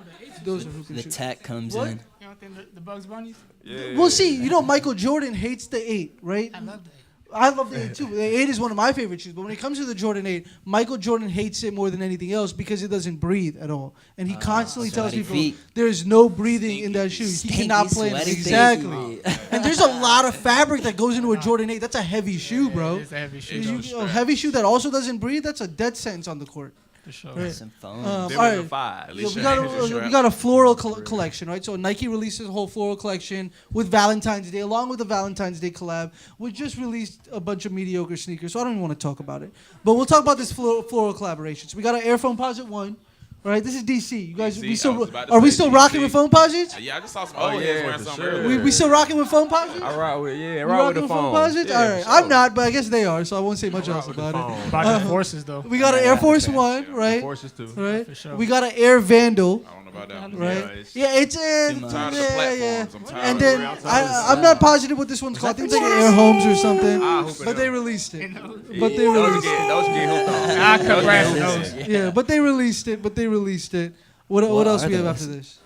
Those are hooping The shoes. tech comes What? in. You don't think the Bugs Bunnies? Yeah. Well, see, you know, Michael Jordan hates the 8, right? I love that. I love the 8 too. The 8 is one of my favorite shoes. But when it comes to the Jordan 8, Michael Jordan hates it more than anything else because it doesn't breathe at all. And he constantly tells sweaty people feet. there's no breathing in that shoe. He Stinky, cannot play in it. sweaty feet. Exactly. And there's a lot of fabric that goes into a Jordan 8. That's a heavy shoe, bro. It's a heavy shoe. A heavy shoe that also doesn't breathe, that's a dead sentence on the court. For sure. Right. Some foam. All Them right. in the 5. At So least we you- got a floral collection, right? So Nike releases a whole floral collection with Valentine's Day, along with the Valentine's Day collab. We just released a bunch of mediocre sneakers, so I don't even want to talk about it. But we'll talk about this floral collaboration. So we got an Air Foam Posit 1, Right, this is DC. You guys, DC, we I was still about to are we say still DC. rocking with phone posits? Yeah, I just saw some Oh, old yeah, heads wearing for something sure. earlier. We still rocking with phone posits? I rock with You rock with the phone phone. posits? Yeah, All right, for I'm sure. not, but I guess they are, so I won't say much else with the about it. phone. About the forces though. We got an Air Force One, right? Forces too. Right. For sure. We got an Air Vandal. I don't know about that one. Right. Yeah, it's I'm tired of the platforms. I'm tired And of then it. I'm not positive what this one's called. I think it's like Air Homes or something. I hope it But they is. released it. Yeah, But they released it. those get hooked on. Ah, congrats, those. Yeah, but they released it. What else are we have those? after this?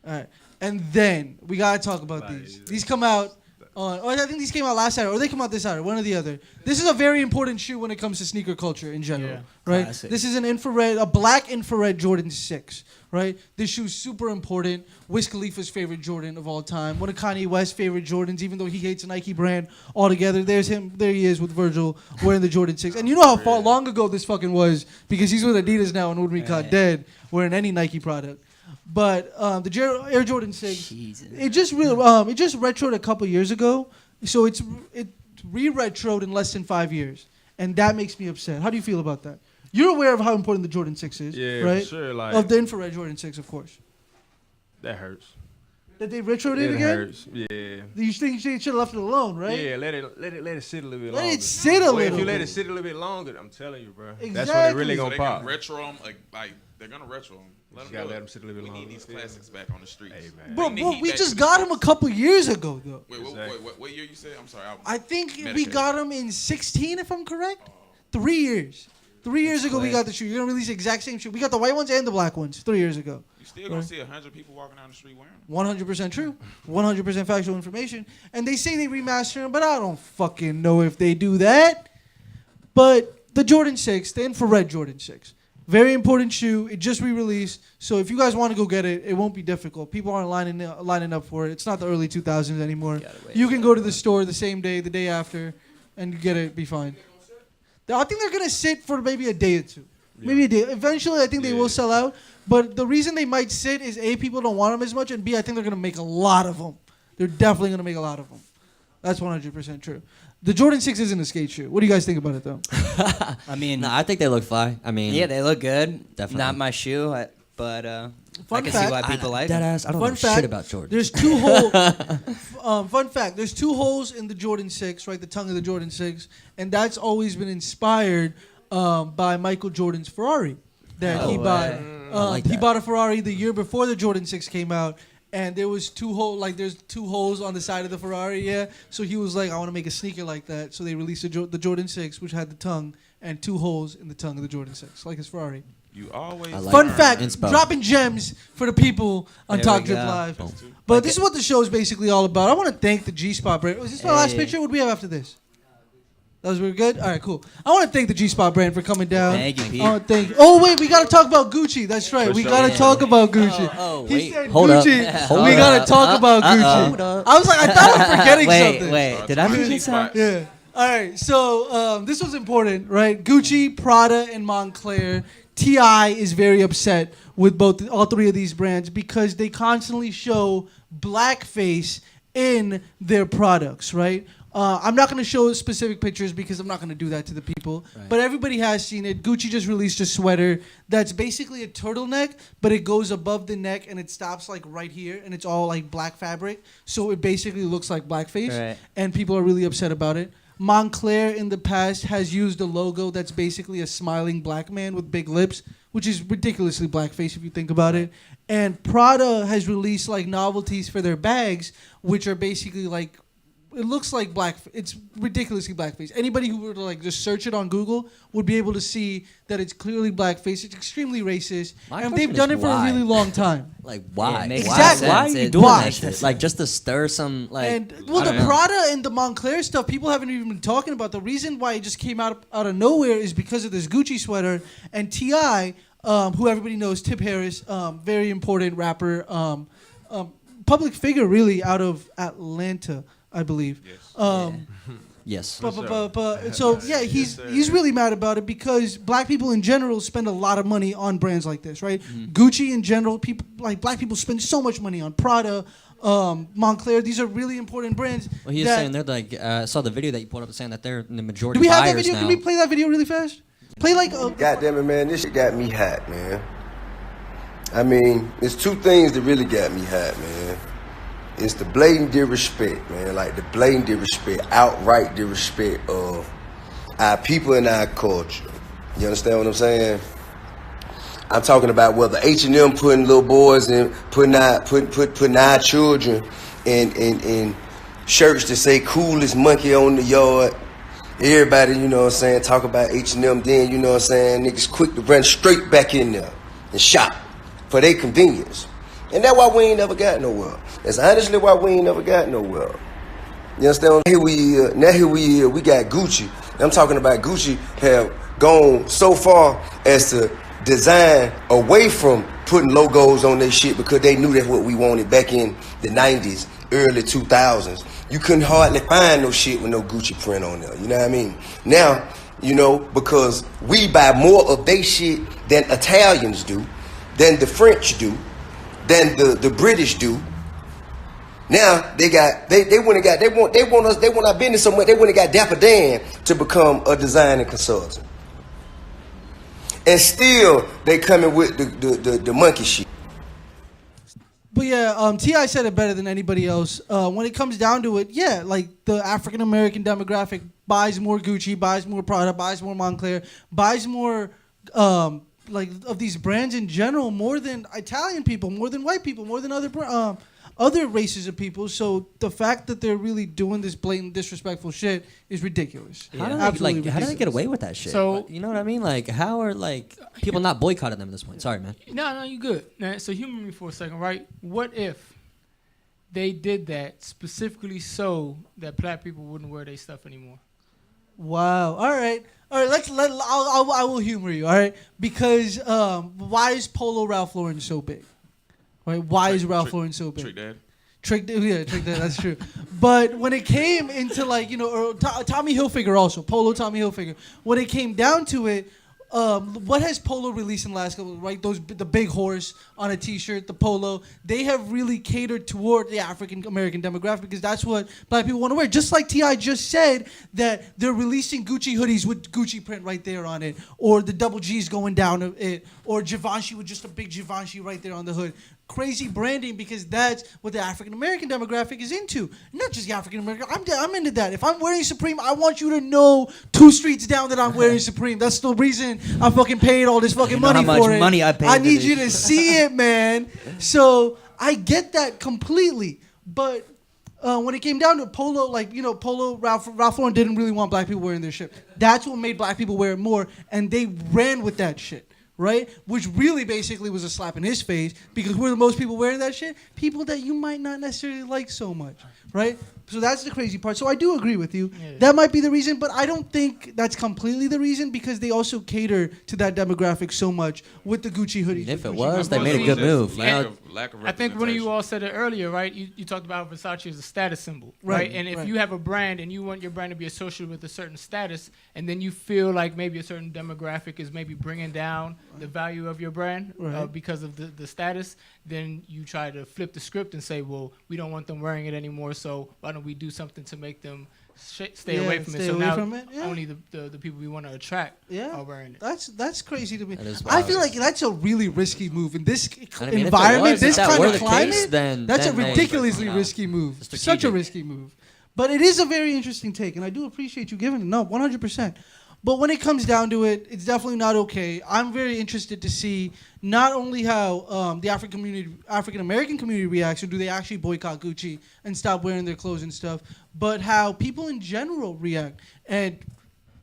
All right, and then we gotta talk about these. These come out on. Or I think these came out last Saturday, or they come out this Saturday. One or the other. This is a very important shoe when it comes to sneaker culture in general, Yeah. right? Classic. This is a black infrared Jordan 6, right? This shoe's super important. Wiz Khalifa's favorite Jordan of all time. One of Kanye West's favorite Jordans, even though he hates the Nike brand altogether. There's him. There he is with Virgil wearing the Jordan 6. And you know how long ago this fucking was, because he's with Adidas now and wouldn't be caught dead wearing any Nike product. But the Air Jordan 6, it just retroed a couple years ago, so it re-retroed in less than 5 years, and that makes me upset. How do you feel about that? You're aware of how important the Jordan 6 is, Yeah, right? for sure. Like, Of the infrared Jordan 6, of course. that hurts. That they retroed it again? Hurts. Yeah. You think you should have left it alone, right? Yeah, let it sit a little bit Let longer. it sit a Well, little If you let bit. it sit a little bit longer, I'm telling you, bro. That's when it Exactly. really So gonna they pop. can retro them, like they're gonna retro them. Let You them gotta do let it. them sit a little bit We longer. need these Yeah. classics back on the streets. Hey, man. Bro, Bring the heat we back just to the got him streets. a couple years ago, though. Wait, what year you said? I'm sorry. I think we Medicated. got him in 16, if I'm correct. 3 years. 3 years ago, we got the shoe. You're gonna release the exact same shoe. We got the white ones and the black ones 3 years ago. You still gonna see 100 people walking down the street wearing them. 100% true. 100% factual information. And they say they remaster them, but I don't fucking know if they do that. But the Jordan 6, the infrared Jordan 6, very important shoe. It just re-released. So if you guys want to go get it, it won't be difficult. People aren't lining up for it. It's not the early 2000s anymore. You can go to the store the same day, the day after, and get it, be fine. I think they're going to sit for maybe a day or two. Maybe a day. Eventually, I think they will sell out. But the reason they might sit is A, people don't want them as much, and B, I think they're going to make a lot of them. They're definitely going to make a lot of them. That's 100% true. The Jordan 6 isn't a skate shoe. What do you guys think about it, though? I mean, No, I think they look fly. I mean, yeah, they look good. Definitely. Not my shoe, but I Fun can fact- see why people like Dead them. ass. I don't Fun know fact, shit about Jordan. There's two holes. Fun fact: there's 2 holes in the Jordan 6, right? The tongue of the Jordan 6, and that's always been inspired by Michael Jordan's Ferrari that he bought. like He that. bought a Ferrari the year before the Jordan 6 came out, and there was 2 holes. Like there's 2 holes on the side of the Ferrari. Yeah. So he was like, I want to make a sneaker like that. So they released the Jordan 6, which had the tongue and 2 holes in the tongue of the Jordan 6, like his Ferrari. You always I like Fun that. fact, Inspo. dropping gems for the people on There Talk we Drip go. Live. Boom. But this is what the show is basically all about. I want to thank the G-Spot brand. Was this my last Hey. picture? What do we have after this? That was really good? All right, cool. I want to thank the G-Spot brand for coming down. Thank you, Pete. I wanna thank. Oh, wait, we got to talk about Gucci. That's right. We got to talk about Gucci. Oh, He wait. said Hold up. Gucci. Hold We got up. to talk about Gucci. Hold up. I was like, I thought I was forgetting Wait, something. wait. Did I Gucci do spots. Yeah. All right. So this was important, right? Gucci, Prada, and Moncler. T.I. is very upset with all 3 of these brands because they constantly show blackface in their products, right? I'm not going to show specific pictures because I'm not going to do that to the people. Right. But everybody has seen it. Gucci just released a sweater that's basically a turtleneck, but it goes above the neck and it stops like right here, and it's all like black fabric. So it basically looks like blackface, Right. and people are really upset about it. Moncler in the past has used a logo that's basically a smiling black man with big lips, which is ridiculously blackface if you think about it. And Prada has released like novelties for their bags, which are basically like, it looks like black. It's ridiculously blackface. Anybody who were to like just search it on Google would be able to see that it's clearly blackface. It's extremely racist, My and question they've done is it for why? a really long time. Like why? Yeah, it makes why? Exactly. Why are sense. you It doing why? that shit? Like just to stir some like. And I well, the don't know. Prada and the Moncler stuff, people haven't even been talking about. The reason why it just came out of nowhere is because of this Gucci sweater and T.I., who everybody knows, Tip Harris, very important rapper, public figure really out of Atlanta, I believe. Yes. Yes. So yeah, he's really mad about it because black people in general spend a lot of money on brands like this, right? Gucci in general, people like black people spend so much money on Prada, Moncler. These are really important brands. Well, he was that- saying they're like. I saw the video that you pulled up saying that they're the majority Do we have buyers that video? now. Can we play that video really fast? Play like a. God damn it, man. This shit got me hot, man. I mean, it's two things that really got me hot, man. It's the blatant disrespect, man. Like the blatant disrespect, outright disrespect of our people and our culture. You understand what I'm saying? I'm talking about whether H&M putting little boys in, putting our children in shirts that say coolest monkey on the yard. Everybody, you know what I'm saying, talk about H&M, then, you know what I'm saying, niggas quick to run straight back in there and shop for their convenience. And that's why we ain't never got nowhere. That's honestly why we ain't never got nowhere. You understand? Here we got Gucci. I'm talking about Gucci have gone so far as to design away from putting logos on their shit because they knew that's what we wanted back in the 90s, early 2000s. You couldn't hardly find no shit with no Gucci print on there. You know what I mean? Now, you know, because we buy more of their shit than Italians do, than the French do, than the British do. Now they want our business so much they went and got Dapper Dan to become a designer consultant. And still they coming with the monkey shit. But yeah, T.I. said it better than anybody else. When it comes down to it, yeah, like the African American demographic buys more Gucci, buys more Prada, buys more Moncler, buys more like of these brands in general, more than Italian people, more than white people, more than other races of people. So the fact that they're really doing this blatant disrespectful shit is ridiculous. How do they get away with that shit? So you know what I mean? Like, how are like people not boycotting them at this point? Sorry, man. No, you good. Now, so humor me for a second, right? What if they did that specifically so that black people wouldn't wear their stuff anymore? Wow. All right. I will humor you. All right. Because why is Polo Ralph Lauren so big? Right? Why is Ralph Lauren so big? Trick Dad. That's true. But when it came into like, you know, or Tommy Hilfiger also, Polo Tommy Hilfiger, when it came down to it, what has Polo released in the last couple, right? The big horse on a T-shirt, the Polo. They have really catered toward the African American demographic because that's what black people want to wear. Just like T.I. just said that they're releasing Gucci hoodies with Gucci print right there on it, or the double G's going down it, or Givenchy with just a big Givenchy right there on the hood. Crazy branding because that's what the African American demographic is into. Not just the African American. I'm into that. If I'm wearing Supreme, I want you to know 2 streets down that I'm wearing Supreme. That's the reason I fucking paid all this fucking money for it. How much money I paid? I need you to see it, man. So I get that completely. But when it came down to Polo, like, you know, Polo, Ralph Lauren didn't really want black people wearing their shit. That's what made black people wear it more, and they ran with that shit. Right? Which really basically was a slap in his face because we're the most people wearing that shit. People that you might not necessarily like so much. Right? So that's the crazy part. So I do agree with you. Yeah. That might be the reason, but I don't think that's completely the reason because they also cater to that demographic so much with the Gucci hoodies. If it was, they made a good move. Lack of I think one of you all said it earlier, right? You talked about Versace as a status symbol, right? And if you have a brand and you want your brand to be associated with a certain status, and then you feel like maybe a certain demographic is maybe bringing down the value of your brand because of the status, then you try to flip the script and say, well, we don't want them wearing it anymore, so why don't we do something to make them stay away from it? So now only the people we want to attract are wearing it. That's crazy to me. I feel like that's a really risky move in this environment, this kind of climate. That's a ridiculously risky move. Such a risky move. But it is a very interesting take, and I do appreciate you giving it. No, 100%. But when it comes down to it, it's definitely not okay. I'm very interested to see not only how the African American community reacts, or do they actually boycott Gucci and stop wearing their clothes and stuff, but how people in general react. And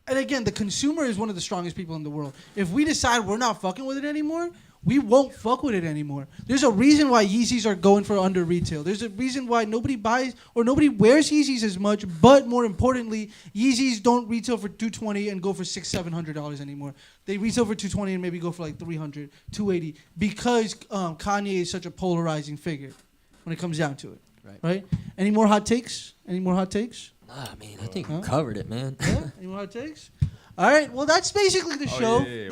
again, the consumer is one of the strongest people in the world. If we decide we're not fucking with it anymore, we won't fuck with it anymore. There's a reason why Yeezys are going for under retail. There's a reason why nobody buys or nobody wears Yeezys as much, but more importantly, Yeezys don't retail for $220 and go for $600-$700 anymore. They retail for $220 and maybe go for like $300, $280 because Kanye is such a polarizing figure when it comes down to it. Right? Any more hot takes? Nah, man, I think we covered it, man. Yeah? Any more hot takes? All right, well, that's basically the show. Yeah.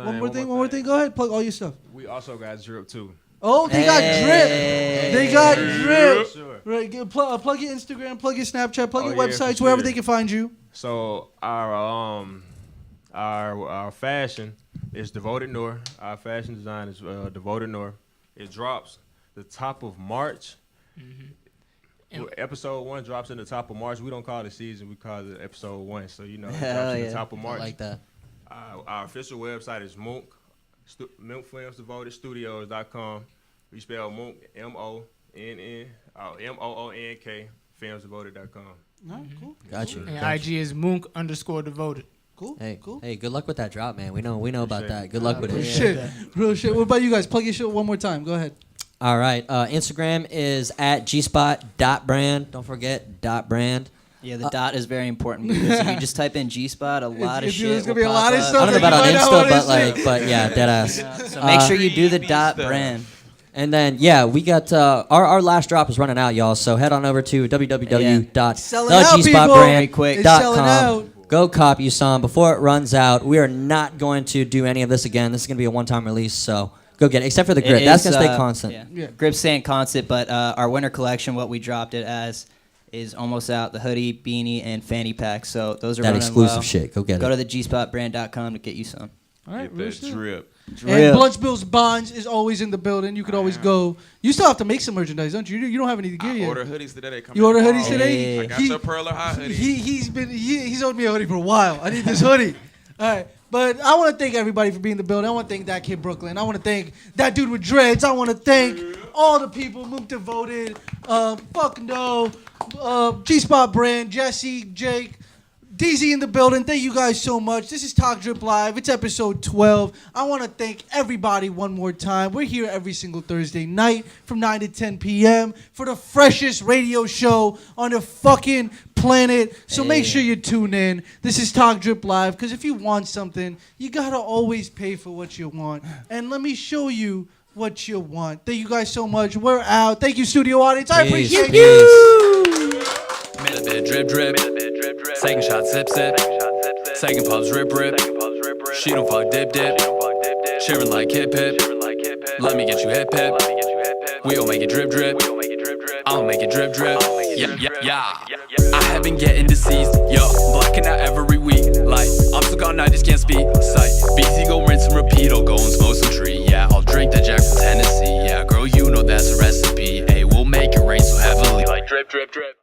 One more thing. Go ahead, plug all your stuff. We also got Drip, too. Oh, they got Drip. They got Drip. Sure. Right, plug your Instagram, plug your Snapchat, plug your websites, wherever they can find you. So our fashion It's Devoted North. Our fashion design is Devoted North. It drops the top of March. Episode 1 drops in the top of March. We don't call it season. We call it episode 1. So, it drops in the top of March. I like that. Our official website is Moonk. Moonk Films Devoted Studios.com. We spell Moonk, M-O-O-N-K, filmsdevoted.com. All right, cool. Got you. And Got IG is Moonk_devoted. Cool. Hey, cool. hey, good luck with that drop, man. We know about that. Good luck with it. Real shit. What about you guys? Plug your shit one more time. Go ahead. All right. Instagram is at gspot.brand. Don't forget .brand. Yeah, the dot is very important because if you just type in G-Spot, a lot of shit There's gonna will be a pop lot of up. stuff I don't know that about you on might not Insta, wanna see. but yeah, dead ass. So make sure you do the dot brand. And then we got our last drop is running out, y'all. So head on over to www.thegspotbrand.com. Go cop you some before it runs out. We are not going to do any of this again. This is gonna be a one-time release. So go get it, except for the grip. That's gonna stay constant. Yeah. Grip's staying constant, but our winter collection, what we dropped it as, is almost out. The hoodie, beanie, and fanny pack. So those are That running exclusive well. shit. Go get Go it. to the gspotbrand.com to get you some. All right, Get real that shit. drip. And Blunch Bills Bonds is always in the building. You could always go. You still have to make some merchandise, don't you? You don't have any gear yet. Order hoodies today. They come You in order hoodies tomorrow. today? I got your Pearl of Hot hoodie. He's owed me a hoodie for a while. I need this hoodie. All right. But I want to thank everybody for being in the building. I want to thank that kid Brooklyn. I want to thank that dude with dreads. I want to thank all the people, Mook Devoted, Fuck No, G-Spot Brand, Jesse, Jake, DZ in the building. Thank you guys so much. This is Talk Drip Live. It's episode 12. I want to thank everybody one more time. We're here every single Thursday night from 9 to 10 p.m. for the freshest radio show on the fucking planet. So make sure you tune in. This is Talk Drip Live, because if you want something, you got to always pay for what you want. And let me show you what you want. Thank you guys so much. We're out. Thank you, studio audience. I appreciate you. Minute drip drip. Second shot sip sip. Second pubs rip rip. She don't fuck dip dip. Shivering like hip hip. Let me get you hip hip. We gon' make it drip drip. I'll make it drip drip. Yeah. I have been getting deceased. Yo, blacking out every week. Like I'm so gone, I just can't speak. Sight. BZ go rinse and repeat. I'll go and smoke some tree. Yeah, I'll drink the Jack from Tennessee. Yeah, girl, you know that's a recipe. Hey, we'll make it rain so heavily. Like drip drip drip.